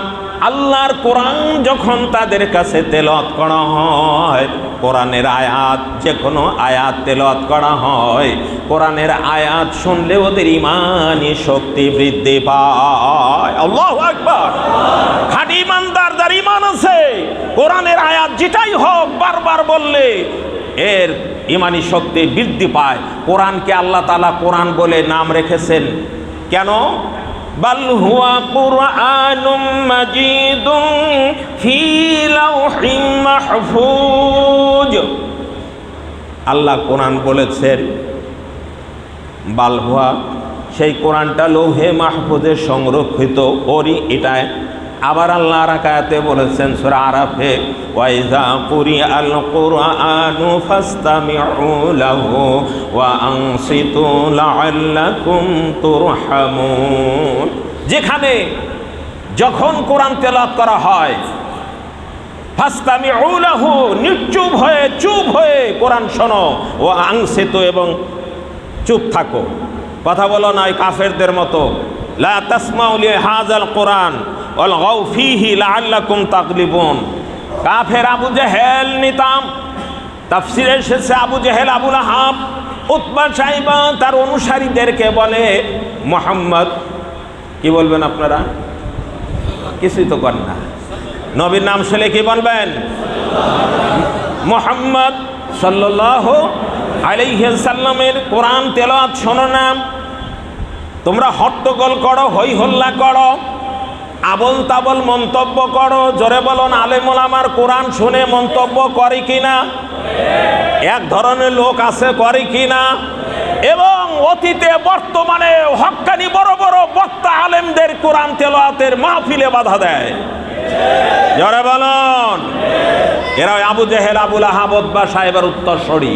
আল্লাহর কোরআন যখন তাদের কাছে তেলাওয়াত করা হয়, কোরআনের আয়াত, যে কোনো আয়াত তেলাওয়াত করা হয়, কোরআনের আয়াত শুনলে ওদের ঈমানি শক্তি বৃদ্ধি পায়। আল্লাহু আকবার। খাঁটি ইমানদার যার ঈমান আছে, কোরআনের আয়াত যেটাই হোক বারবার বললে এর ঈমানি শক্তি বৃদ্ধি পায়। কোরআনকে আল্লাহ তাআলা কোরআন বলে নাম রেখেছেন কেন? বাল হুয়া কুরআনুম মাজিদুন ফি লাউহিন মাহফুজ। আল্লাহ কোরআন বলেছেন বাল হুয়া, সেই কোরআনটা লৌহে মাহফুজে সংরক্ষিত ওরই এটায়। আবার আল্লাহ রাকায়াতে বলেছেন সূরা আরাফে, ওয়াইজা কুরিআল কুরআনু ফাসতামিউ লাহু ওয়া আনসিতু লাআল্লাকুম তুরহামুন। যেখানে যখন কোরআন তেলাওয়াত করা হয়, ফাসতামিউ লাহু, নিশ্চুপ হয়ে, চুপ হয়ে কোরআন শোনো, ওয়া আনসিতু, এবং চুপ থাকো, কথা বলো না। কাফেরদের মতো লা তাসমাউ লিহাযাল কোরআন ওয়ালগাউ ফীহি লাআল্লাকুম তাগলিবুন। কাফের আবু জেহেল নিতাম। তাফসিরে এসেছে আবু জেহেল, আবু লাহাব, উতবা, সাইবা তার অনুসারীদেরকে বলে মুহাম্মদ। কি বলবেন আপনারা? কিছুই তো করেন না। নবীর নাম শুনে কি বলবেন? মুহাম্মদ সাল্লাল্লাহু আলাইহি সাল্লামের কোরআন তেলাওয়াত শোনো না, তোমরা হট্টগোল করো, হই হল্লা করো, আবল তাবল মন্তব্য করো। জোরে বলুন, আলেম ওলামার কোরআন শুনে মন্তব্য করে কিনা? এক ধরনের লোক আছে, করে কিনা? এবং অতীতে বর্তমানে হক্কানি বড় বড় বক্তা আলেমদের কোরআন তেলাওয়াতের মাহফিলে বাধা দেয়। জোরে বলুন। এরা আবু জেহেল, আবু লাহাব, উতবা সাহেবের উত্তরসূরি,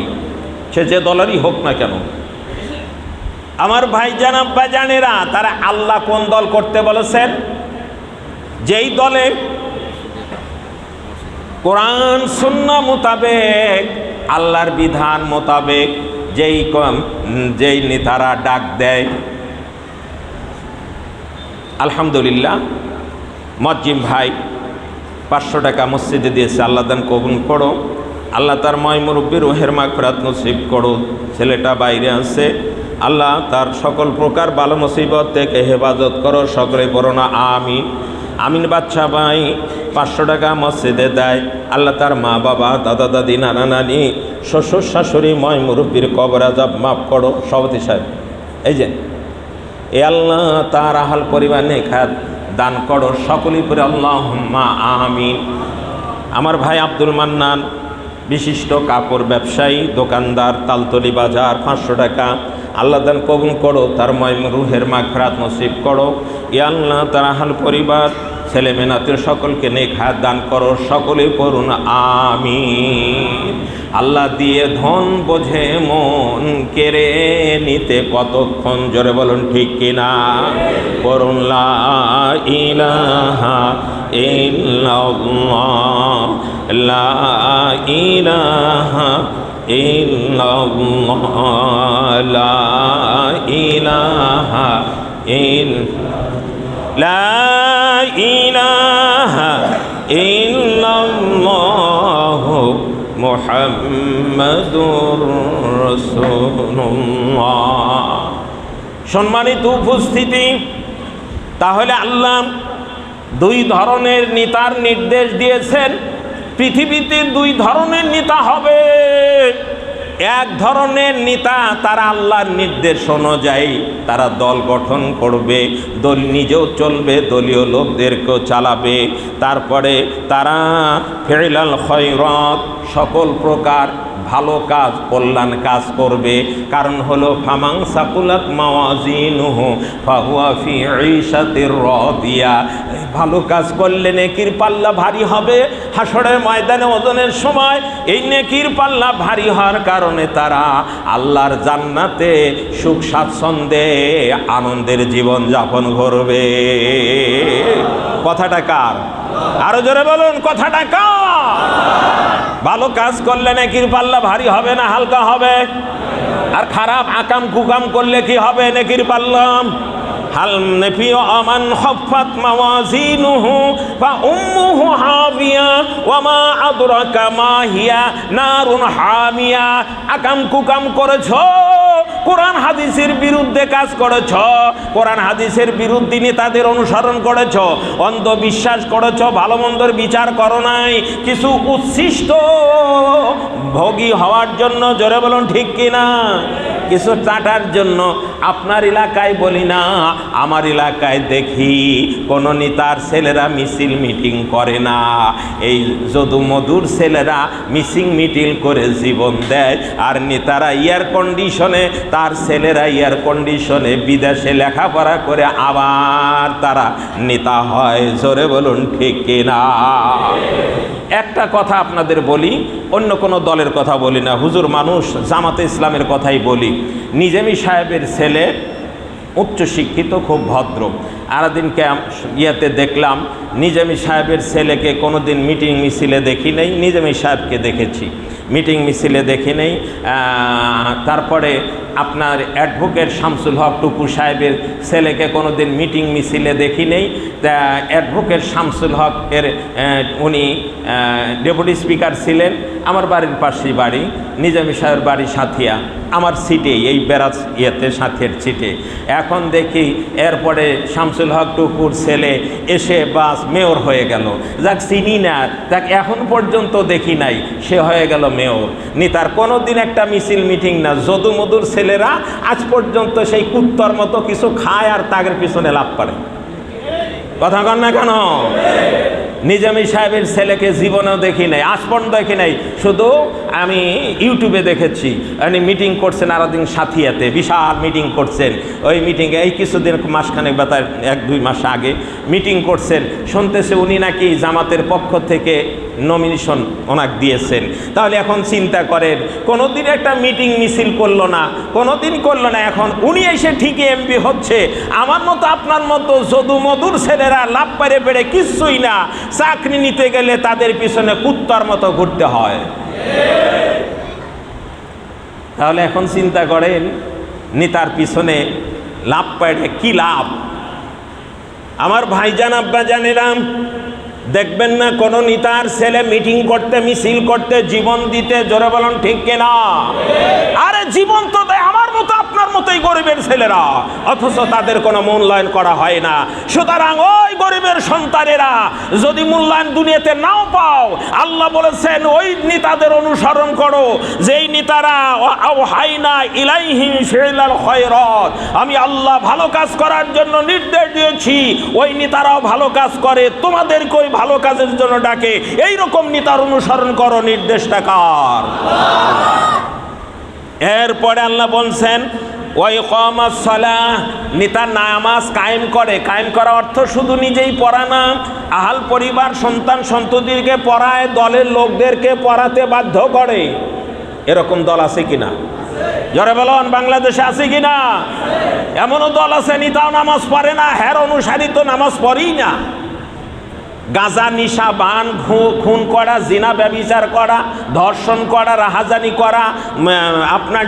সে যে দলেরই হোক না কেন। আমার ভাইজান আব্বাজানেরা, তারা আল্লাহ কোন দল করতে বলেছেন? যেই দলে কোরআন সুন্নাহ মোতাবেক, আল্লাহর বিধান মোতাবেক যেই নেতারা ডাক দেয়। আলহামদুলিল্লাহ, মজ্জিম ভাই 500 টাকা মসজিদে দিয়েছে, আল্লাহ দান কবুল করো। আল্লাহ তার ময় মুরব্বী রুহের মাগফিরাত নসিব করো। ছেলেটা বাইরে আছে, আল্লাহ তার সকল প্রকার বালা মুসিবত থেকে হেফাজত করো। সকলে পড়ো না আমিন। আমিন। বাচ্চা ভাই 500 টাকা মসজিদে দেয়, আল্লাহ তার মা বাবা, দাদা দাদি, নানা নানি, শ্বশুর শাশুড়ি, ময় মুরব্বীর কবর আযাব মাফ করো। সভাপতি সাহেব, এই যে এ আল্লাহ তার আহাল পরিবার নেখাত দান করো। সকলেই পড়ে আল্লাহুম্মা আমিন। আমার ভাই আব্দুল মান্নান, বিশিষ্ট কাপড় ব্যবসায়ী, দোকানদার, তালতলি বাজার, 500 টাকা, আল্লাহ দান কবুল করো। তার ময় রুহের মাগফিরাত নসিব করো। ইয়া আল্লাহ তার আহাল পরিবার, ছেলে মেনাতের সকলকে নেক হায়াত দান করো। সকলেই পড়ুন আমিন। আল্লাহ দিয়ে ধন বোঝে মন কেড়ে নিতে কতক্ষণ, জোরে বলুন ঠিক কিনা? পড়ুন লা ইলাহা ইল্লাল্লাহ, লা ইলাহা ইল্লাল্লাহ, লা ইলাহা লা ইলাহা ইল্লাল্লাহ মুহাম্মাদুর রাসূলুল্লাহ। সম্মানিত উপস্থিতি, তাহলে আল্লাহ 2 ধরনের নেতার নির্দেশ দিয়েছেন। পৃথিবীতে 2 ধরনের নেতা হবে। এক ধরনের নেতা, তারা আল্লাহর নির্দেশ অনুযায়ী তারা দল গঠন করবে, দল নিজেও চলবে, দলীয় লোকদেরকেও চালাবে। তারপরে তারা ফি'লাল খায়রাত, সকল প্রকার ভালো কাজ, কল্যাণ কাজ করবে। কারণ হলো ফামান সাকুলাত মাওয়াজিনুহু ফাহুয়া ফি ঈশাতির রাদিয়া। ভালো কাজ করলে নেকির পাল্লা ভারী হবে। হাসরের ময়দানে ওজনের সময় এই নেকির পাল্লা ভারী হওয়ার কারণে তারা আল্লাহর জান্নাতে সুখ স্বাচ্ছন্দ্যে আনন্দের জীবন যাপন করবে। কথাটা কার? আরো জোরে বলুন, কথাটা কার? ভালো কাজ করলে নেকির পাল্লা ভারী হবে না হালকা হবে? আর খারাপ আকাম কুকাম করলে কি হবে নেকির পাল্লা? হাল নাফিউ আমান খাফাত মাওয়াজিনুহু ফা উম্মুহু হাবিয়া ওয়া মা আদরাকা মা হিয়া নারুন হামিয়া। আকাম কুকাম করেছো, কোরআন হাদিসের বিরুদ্ধে কাজ করেছ, কোরআন হাদিসের বিরুদ্ধে নেতাদের অনুসরণ করেছ, অন্ধবিশ্বাস করেছ, ভালো মন্দর বিচার করো নাই, কিছু উচ্ছিষ্ট ভোগী হওয়ার জন্য, জোরে বলুন ঠিক কিনা, কিছু চাটার জন্য। আপনার এলাকায় বলি না, আমার এলাকায় দেখি কোন নেতার ছেলেরা মিছিল মিটিং করে না। এই যদু মধুর ছেলেরা মিছিল মিটিং করে জীবন দেয়, আর নেতারা এয়ার কন্ডিশনে, তার ছেলেরা এয়ার কন্ডিশনে বিদেশে লেখাপড়া করে আবার তারা নেতা হয়। জোরে বলুন ঠিক কিনা। একটা কথা আপনাদের বলি, অন্য কোনো দলের কথা বলি না, হুজুর মানুষ, জামাতে ইসলামের কথাই বলি। নিজামী সাহেবের ছেলে উচ্চশিক্ষিত, খুব ভদ্র। আরেকদিনকে ইয়েতে দেখলাম নিজামী সাহেবের ছেলেকে কোনোদিন মিটিং মিছিলে দেখি নেই, নিজামী সাহেবকে দেখেছি মিটিং মিছিলে দেখি নেই। তারপরে আপনার অ্যাডভোকেট শামসুল হক টুকু সাহেবের ছেলেকে কোনোদিন মিটিং মিছিলে দেখি নেই। তা অ্যাডভোকেট শামসুল হকের উনি ডেপুটি স্পিকার ছিলেন, আমার বাড়ির পাশেই বাড়ি, নিজামী সাহেবের বাড়ি সাথিয়া, আমার সিটে, এই বেরাজ ইয়েতে সাথের সিটে। এখন দেখি এরপরে শামসুল হক টুকুর ছেলে এসে বাস মেয়র হয়ে গেল। যাক চিনি না, যাক এখন পর্যন্ত দেখি নাই, সে হয়ে গেল মেয়র। তার কোনো দিন একটা মিছিল মিটিং না, যদু মধুর ছেলেরা আজ পর্যন্ত সেই কুত্তর মতো কিছু খায় আর তাদের পিছনে লাভ করে। কথা কন না কেন? নিজামী সাহেবের ছেলেকে জীবনেও দেখি নাই, আজ পর্যন্ত দেখি নাই, শুধু আমি ইউটিউবে দেখেছি। উনি মিটিং করছেন আরদিন সাথিয়াতে, বিশাল মিটিং করছেন। ওই মিটিংয়ে এই কিছুদিন মাসখানেক বা তার 1-2 মাস আগে মিটিং করছেন। শুনতেছে উনি নাকি জামাতের পক্ষ থেকে নমিনেশন ওনাকে দিয়েছেন। তাহলে এখন চিন্তা করেন, কোনোদিন একটা মিটিং মিছিল করলো না, কোনোদিন করলো না, এখন উনি এসে ঠিকই এমপি হচ্ছে। আমার মতো আপনার মতো যদু মধুর ছেলেরা লাভ পেরে পেরে কিচ্ছুই না, চাকরি নিতে গেলে তাদের পিছনে কুত্তার মতো ঘুরতে হয়। তাহলে এখন চিন্তা করেন, নেতার পিছনে লাভ পেরে কি লাভ? আমার ভাইজান আব্বাজানেরাম, দেখবেন না কোনো নেতার ছেলে মিটিং করতে, মিছিল করতে, জীবন দিতে, জোরে বলুন ঠিক কিনা? আরে জীবন তো দেয় আমার মতো আপনার মতোই গরিবের ছেলেরা, অথচ তাদের কোনো মূল্যায়ন করা হয় না। সুতরাং ওই গরিবের সন্তানেরা যদি মূল্যায়ন দুনিয়াতে নাও পাও, আল্লাহ বলেছেন ওই নেতাদের অনুসরণ করো যেই নেতারা আওহাইনা ইলাইহিম ফিলাল খায়রাত, আমি আল্লাহ ভালো কাজ করার জন্য নির্দেশ দিয়েছি, ওই নেতারাও ভালো কাজ করে, তোমাদেরকে ওই ভালো কাজের জন্য ডাকে। এই রকম নেতার অনুসরণ করো, নির্দেশটা কার? এরপরে আল্লাহ বলছেন ওই ইকামাস সালাহ, নেতা নামাজ কায়েম করে। কায়েম করা অর্থ শুধু নিজেই পড়া না, আহাল পরিবার সন্তান সন্ততিকে পড়ায়, দলের লোকদেরকে পড়াতে বাধ্য করে। এরকম দল আছে কিনা? জোরে বলুন, বাংলাদেশে আছে কিনা? এমনও দল আছে নেতাও নামাজ পড়ে না, হের অনুসারী তো নামাজ পড়েই না। গাঁজা, নিশা, বান, খুন করা, জিনা ব্যভিচার করা, ধর্ষণ করা, রাহাজানি করা, আপনার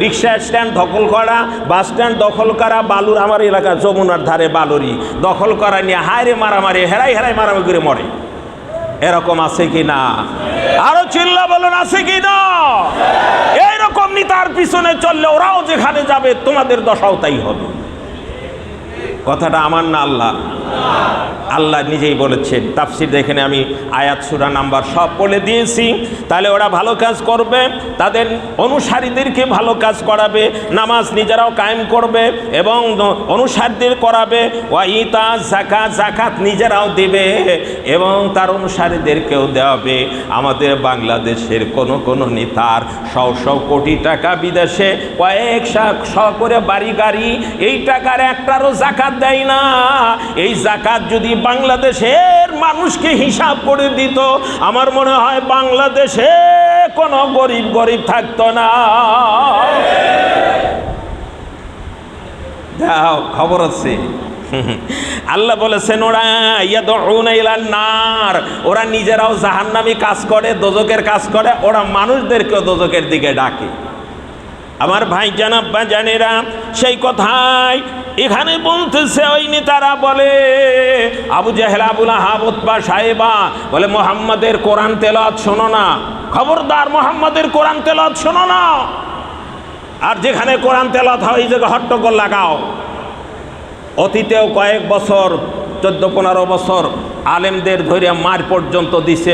রিক্সা স্ট্যান্ড দখল করা, বাস স্ট্যান্ড দখল করা, বালুর, আমার এলাকা যমুনার ধারে বালুরি দখল করা নিয়ে হায়রে মারামারি, হেরাই হেরাই মারামারি করে মরে। এরকম আছে কি না? আরো চিল্লা বলুন, আছে কি না? এইরকম নেতার পিছনে চললে ওরাও যেখানে যাবে তোমাদের দশাও তাই হবে। কথাটা আমার না, আল্লাহ আল্লাহ নিজেই বলেছেন। তাফসির দেখেন, আমি আয়াত সূরা নাম্বার সব বলে দিয়েছি। তাহলে ওরা ভালো কাজ করবে, তাদের অনুসারীদেরকে ভালো কাজ করাবে, নামাজ নিজেরাও কায়েম করবে এবং অনুসারীদের করাবে, ওয়া ইতা যাকাত, যাকাত নিজেরাও দেবে এবং তার অনুসারীদেরকেও দেওয়াবে। আমাদের বাংলাদেশের কোন নেতার 100 কোটি টাকা বিদেশে, কয়েক শ করে বাড়ি গাড়ি, এই টাকার একটারও যাকাত দেয় না। এই যাকাত যদি বাংলাদেশের মানুষকে হিসাব করে দিত, আমার মনে হয় বাংলাদেশে কোনো গরিব থাকতো না। যাও, খবর আছে। আল্লাহ বলেছেন ওরা ইয়াদউনা ইলান নার, ওরা নিজেরাও জাহান্নামী কাজ করে, দোজকের কাজ করে, ওরা মানুষদেরকেও দোজকের দিকে ডাকে। আমার ভাই জানাব্বা জানেরা, সেই কথাই এখানে বলতেছে ওই নেতারা বলে, আবু জাহেল, আবুল আহাব, উতবা, সাহেবা বলে মুহাম্মাদের কোরআন তেলাওয়াত শোনো না, খবরদার মুহাম্মাদের কোরআন তেলাওয়াত শোনো না। আর যেখানে কোরআন তেলাওয়াত হয় এই জায়গায় হট্টগোল লাগাও। অতীতেও কয়েক বছর, 14-15 বছর আলেমদের ধরে মার পর্যন্ত দিছে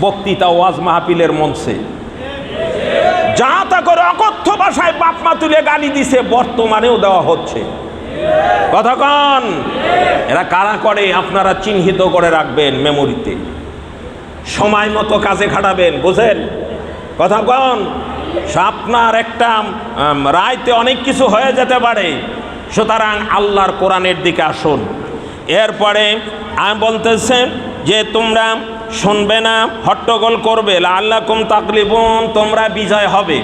বক্তৃতা, ওয়াজ মাহফিলের মঞ্চে, যা তা করে অকথ্য ভাষায় বাপ মা তুলে গালি দিছে, বর্তমানেও দেওয়া হচ্ছে। কতক্ষণ এরা কারা করে আপনারা চিহ্নিত করে রাখবেন মেমোরিতে, সময় মতো কাজে খাটাবেন, বুঝেন? কতক্ষণ আপনার একটা রায়তে অনেক কিছু হয়ে যেতে পারে। সুতরাং আল্লাহর কোরআনের দিকে আসুন। এরপরে আমি বলতেছেন যে তোমরা শুনবে না, হট্টগোল করবে, লাআল্লাকুম তাগলিবুন, তোমরা বিজয় হবে।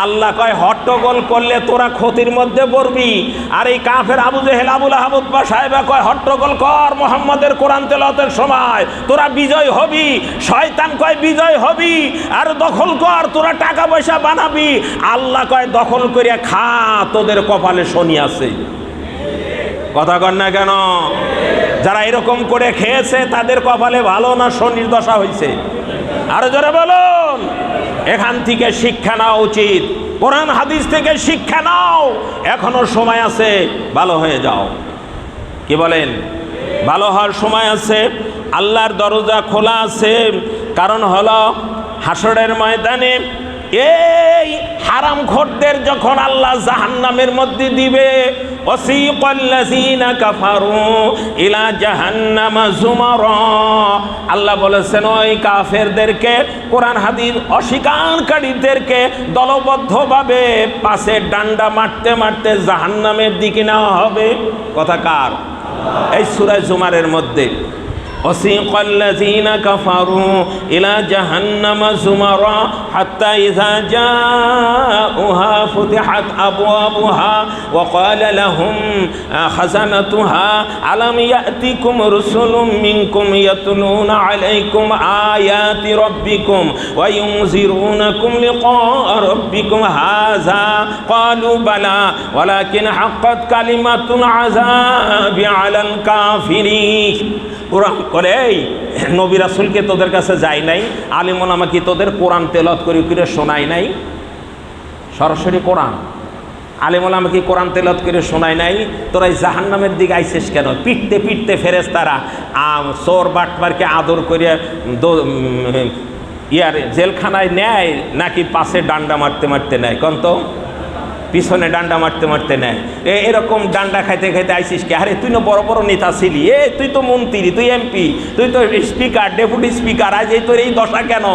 আল্লাহ কয় হট্টগোল করলে তোরা ক্ষতির মধ্যে পড়বি। আর এই কাফের আবু জেহেল, আবুল আহাব, উতবা সাহেবা কয় হট্টগোল কর মুহাম্মাদের কোরআন তেলাওয়াতের সময়, তোরা বিজয় হবি। শয়তান কয় বিজয় হবি। আর দখল কর, তোরা টাকা পয়সা বানাবি। আল্লাহ কয় দখল করিয়া খা, তোদের কপালে শনি আছে। কথা কর না কেন? যারা এরকম করে খেয়েছে তাদের কপালে ভালো না শনির দশা হয়েছে? আরো জোরে বলুন। এখান থেকে শিক্ষা নেওয়া উচিত, কোরআন হাদিস থেকে শিক্ষা নাও, এখনো সময় আছে, ভালো হয়ে যাও। কি বলেন? ভালো হওয়ার সময় আছে, আল্লাহর দরজা খোলা আছে। কারণ হলো হাসরের ময়দানে এই হারামখোরদের যখন আল্লাহ জাহান্নামের মধ্যে দিবে, ওয়াসিকাল্লাযীনা কাফারু ইলা জাহান্নামা যুমারা, আল্লাহ বলেছেন ওই কাফেরদেরকে, কোরআন হাদিস অস্বীকারীদেরকে দলবদ্ধভাবে পাশে ডান্ডা মারতে মারতে জাহান্নামের দিকে নেওয়া হবে। কথা কার? এই সূরা জুমারের মধ্যে وسيق الذين كفروا إلى جهنم زمرا حتى إذا جاءوها فتحت أبوابها وقال لهم خزنتها ألم يأتكم رسل منكم يتلون عليكم آيات ربكم وينذرونكم لقاء ربكم هذا قالوا بلى ولكن حقت كلمة العذاب على الكافرين। কোরআন করে এই নবী রাসূলকে তোদের কাছে যায় নাই, আলিম ওলামা কি তোদের কোরআন তেলাওয়াত করে করে শোনায় নাই? সরাসরি কোরআন আলিম ওলামা কি কোরআন তেলাওয়াত করে শোনায় নাই? তোরা এই জাহান্নামের দিকে আইছিস কেন? পিটতে পিটতে ফেরেশতারা চোর বাটপারকে আদর করে জেলখানায় নেয় নাকি পাশে ডান্ডা মারতে মারতে নেয়? কোন তো পিছনে ডান্ডা মারতে মারতে নেয়। এরকম ডান্ডা খাইতে খাইতে আইসিস কে? আরে তুই না বড় বড় নেতা ছিলি, তুই তো মন্ত্রী, তুই এমপি, তুই তো স্পিকার, ডেপুটি স্পিকার, আজ এই তোর এই দশা কেন?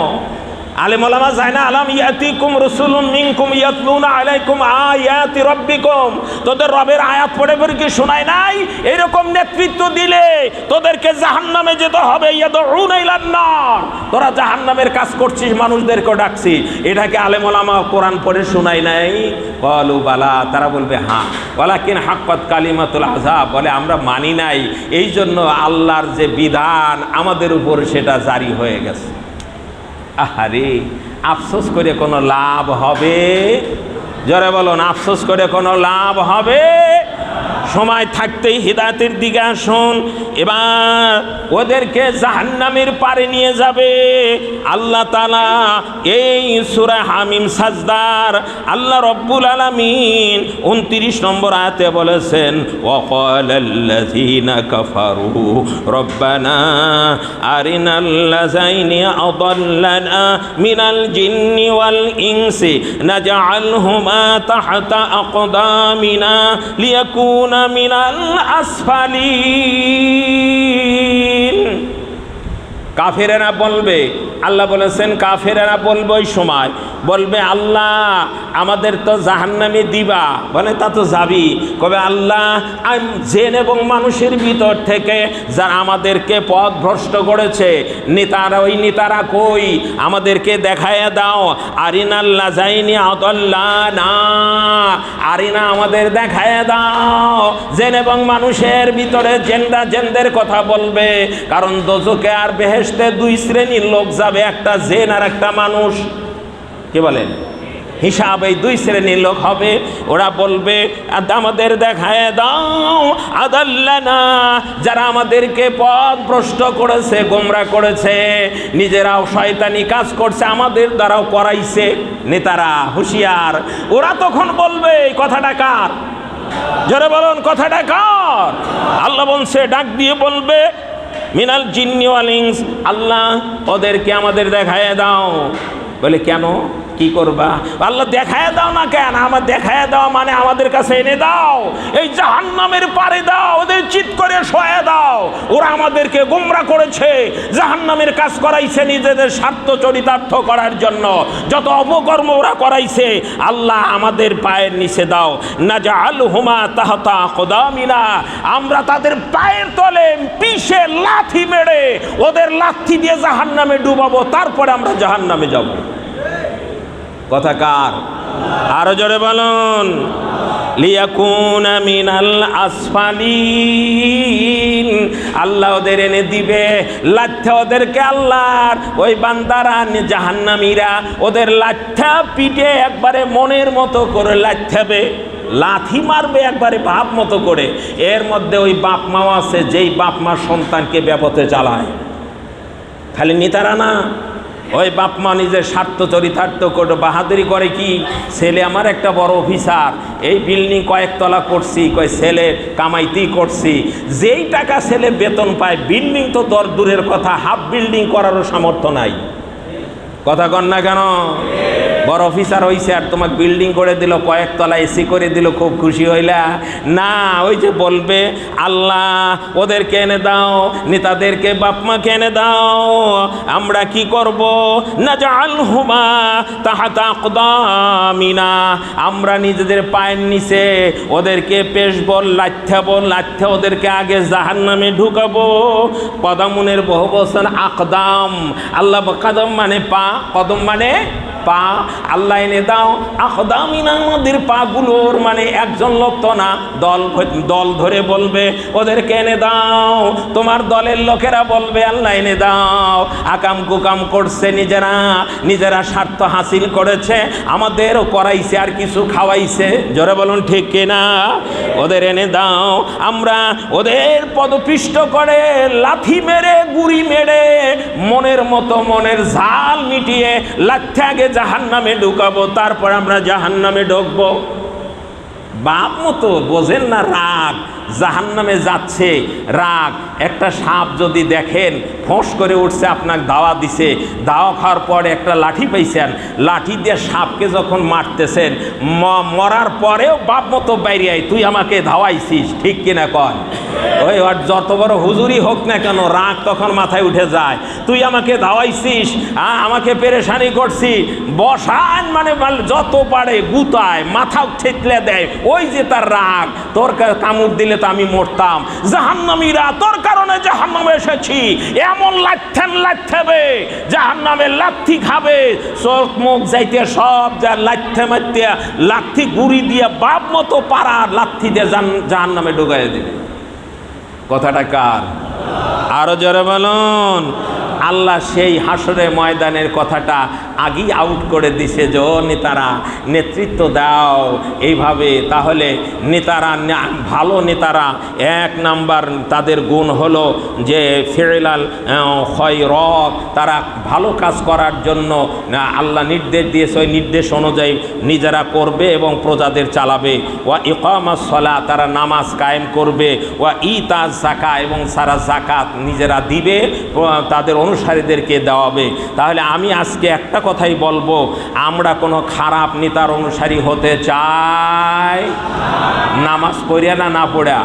আলেম ওলামা যায় না আলাম ইয়াতিকুম রাসূলুম মিনকুম ইয়াতলুনা আলাইকুম আয়াতি রাব্বিকুম, তোদের রবের আয়াত পড়ে পড়ে কি শোনায় নাই? এরকম নেতৃত্ব দিলে তোদেরকে জাহান্নামে যেতে হবে। ইয়াদউনা ইলান নার, তোরা জাহান্নামের কাজ করছিস, মানুষদেরকে ডাকছিস, এটাকে আলেম ওলামা কোরআন পড়ে শোনায় নাই? ক্বালু বালা, তারা বলবে হ্যাঁ। ওয়ালাকিন হাক্কাত কালিমাতুল আযাব, বলে আমরা মানি নাই, এই জন্য আল্লাহর যে বিধান আমাদের উপর সেটা জারি হয়ে গেছে। আহারে, আফসোস করে কোনো লাভ হবে? জোরে বলুন, আফসোস করে কোনো লাভ হবে? সময় থাকতেই হিদায়াতের দিকে আসুন। এবার ওদেরকে জাহান্নামের পারে নিয়ে যাবে আল্লাহ তাআলা। এই সূরা হামিম সাজদার আল্লাহ রব্বুল আলামিন 29 নম্বর আয়াতে বলেছেন, ওয়াকালাল্লাযীনা কাফারু রব্বানা আরিনাল্লাযাইনি আদাল্লানা মিনাল জিন্নি ওয়াল ইনসি নাজআলহুমা তাহতা আকদামিনা লিয়াকুনা মিনাল আসফালিন। কাফেরেরা বলবে, আল্লাহ বলেছেন কাফেরেরা বলবে ওই সময়, বলবে আল্লাহ আমাদের তো জাহান্নামে দিবা। বলে তা তো যাবি। কবে আল্লাহ জিন এবং মানুষের ভিতর থেকে যারা আমাদেরকে পথ ভ্রষ্ট করেছে, নেতারা, ওই নেতারা কই? আমাদেরকে দেখায় দাও। আরিনাল্লাহ যাইনি আদাল্লানা, আরিনা আমাদের দেখায় দাও। জিন এবং মানুষের ভিতরে জেনরা জেনদের কথা বলবে, কারণ দোজখে আর বেহেশতে দুই শ্রেণীর লোক যাবে, একটা জিন আর একটা মানুষ। কি বলেন? হিসাব এই দুই শ্রেণীর লোক হবে। ওরা বলবে আমাদের দেখায় দাও আদাল্লানা, যারা আমাদেরকে পথ ভ্রষ্ট করেছে, গোমরা করেছে, নিজেরাও শয়তানি কাজ করছে, আমাদের দ্বারাও করাইছে। নেতারা হুঁশিয়ার, ওরা তখন বলবে কথাটা কার? জোরে বলুন, কথাটা কার? আল্লাহ বলছে, ডাক দিয়ে বলবে মিনাল জিন্নি ওয়াল ইনস, আল্লাহ ওদেরকে আমাদের দেখায় দাও। বলে কেন, কি করবা? আল্লাহ দেখায় দাও না কেন? আমার দেখায় দাও মানে আমাদের কাছে এনে দাও, এই জাহান্নামের পারে দাও, ওদের চিৎ করে শোয়া দাও। ওরা আমাদেরকে গোমরা করেছে, জাহান্নামের কাজ করাইছে নিজেদের স্বার্থ চরিতার্থ করার জন্য, যত অপকর্ম ওরা করাইছে, আল্লাহ আমাদের পায়ের নিচে দাও। নাজআলহুমা তাহতা আকদামিনা, আমরা তাদের পায়ের তলে পিষে লাথি মেরে ওদের লাথি দিয়ে জাহান্নামে ডুবাবো, তারপরে আমরা জাহান্নামে যাব। কথা কার? আরো জোরে বলুন, লিয়াকুনা মিনাল আসফালিন। আল্লাহ ওদের এনে দিবে, লাথা ওদেরকে আল্লাহর ওই বান্দারা জাহান্নামীরা ওদের লাথা পিঠে একবারে মনের মতো করে লাথাবে, লাথি মারবে একবারে বাপ মতো করে। এর মধ্যে ওই বাপ মাও আছে, যেই বাপ মা সন্তানকে ব্যাপতে চালায়। খালি নেতারা না, ওই বাপ মা নিজের স্বার্থ চরিতার্থ করে বাহাদুরি করে কি, ছেলে আমার একটা বড় অফিসার, এই বিল্ডিং কয়েকতলা করছি, ছেলে কামাইতেই করছি। যেই টাকা ছেলে বেতন পায়, বিল্ডিং তো দূরের কথা, হাফ বিল্ডিং করারও সামর্থ্য নাই। কথা কন না কেন? বড় অফিসার হইছে আর তোমাকে বিল্ডিং করে দিল, কয়েকতলা এসি করে দিল, খুব খুশি হইলা না? ওই যে বলবে আল্লাহ ওদেরকে এনে দাও, নেতাদেরকে বাপমাকে এনে দাও, আমরা কি করব? নাজআলহুমা তাহতা আকদামিনা, আমরা নিজেদের পায়ের নিচে ওদেরকে পেশবো, লাথ্যাবো, লাথ্যা ওদেরকে আগে জাহান্নামে ঢুকাবো। কদমুনের বহু বচন আকদাম, আল্লাহ কদম মানে পা, কদম মানে পা। আল্লাহ এনে দাও আকদামিনা, আমাদের পাগুলোর, মানে একজন লোক তো না, দল দল ধরে বলবে ওদেরকে এনে দাও। তোমার দলের লোকেরা বলবে আল্লাহ এনে দাও। আকাম কুকাম করছে, নিজেরা স্বার্থ হাসিল করেছে, আমাদেরও করাইছে আর কিছু খাওয়াইছে। জোরে বলুন ঠিক কিনা? ওদের এনে দাও, আমরা ওদের পদপিষ্ট করে লাথি মেরে গুড়ি মেরে মনের মতো মনের ঝাল মিটিয়ে লাথি আগে জাহান্নামে ঢুকাবো, তারপর আমরা জাহান্নামে ঢুকবো। বাপ মতো বোঝেন না, রাগ জাহান্নামে যাচ্ছে, রাগ। একটা সাপ যদি দেখেন ফোঁস করে উঠছে, আপনাকে দাওয়া দিছে, দাওয়া খাওয়ার পরে একটা লাঠি পাইছেন, লাঠি দিয়ে সাপকে যখন মারতেছেন, মরার পরেও বাপ মতো বাইরে আয়, তুই আমাকে ধাওয়াইছিস, ঠিক কিনা কন? ওই আর যত বড় হুজুরি হোক না কেন, রাগ তখন মাথায় উঠে যায়। তুই আমাকে ধাওয়াইছিস, আমাকে পেরেশানি করছি, বসান মানে যত পারে গুতায়, মাথা ঠেকলে দেয়, ওই যে তার রাগ। তোর কামড় দিলে তো আমি মরতাম, জাহান্নামীরা তোর কারণে জাহান্নামে এসেছি, এমন লাথ্যাবে জাহান্নামে, লাথি খাবে, চোখ মুখ যাইতে সব যা লাথ্যা মারতে, লাথি গুড়ি দিয়ে বাপ মতো পাড়ার লাথি দিয়ে জাহান্নামে ঢুকাই দিবে। কথাটা কার? আরো জোরে বলুন। আল্লাহ সেই হাসরে ময়দানের কথাটা আগেই আউট করে দিছে যে ও নেতারা নেতৃত্ব দাও এইভাবে। তাহলে নেতারা, ভালো নেতারা এক নাম্বার তাদের গুণ হলো যে ফিলাল খয়রাত, তারা ভালো কাজ করার জন্য আল্লাহ নির্দেশ দিয়েছে, ওই নির্দেশ অনুযায়ী নিজেরা করবে এবং প্রজাদের চালাবে। ওয়া ইকামাস সালাহ, তারা নামাজ কায়েম করবে। ওয়া ইতাজ যাকাত, এবং সারা যাকাত নিজেরা দিবে, তাদের অনুসারীদেরকে দেওয়াবে। তাহলে আমি আজকে একটা কথাই বলবো, আমরা কোনো খারাপ নেতার অনুসারী হতে চাই? নামাজ পড়িয়া না পড়া?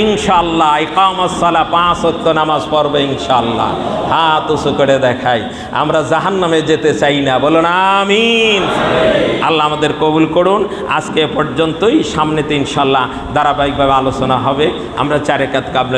ইনশাআল্লাহ ইকামাস সালাহ, 5 ওয়াক্ত নামাজ পড়বে ইনশাআল্লাহ। হাত উঁচু করে দেখাই, আমরা জাহান্নামে যেতে চাই না, বলুন আমিন। আল্লাহ আমাদের কবুল করুন। আজকে পর্যন্তই, সামনেতে ইনশাআল্লাহ ধারাবাহিকভাবে আলোচনা হবে। আমরা 4 রাকাত কাবলা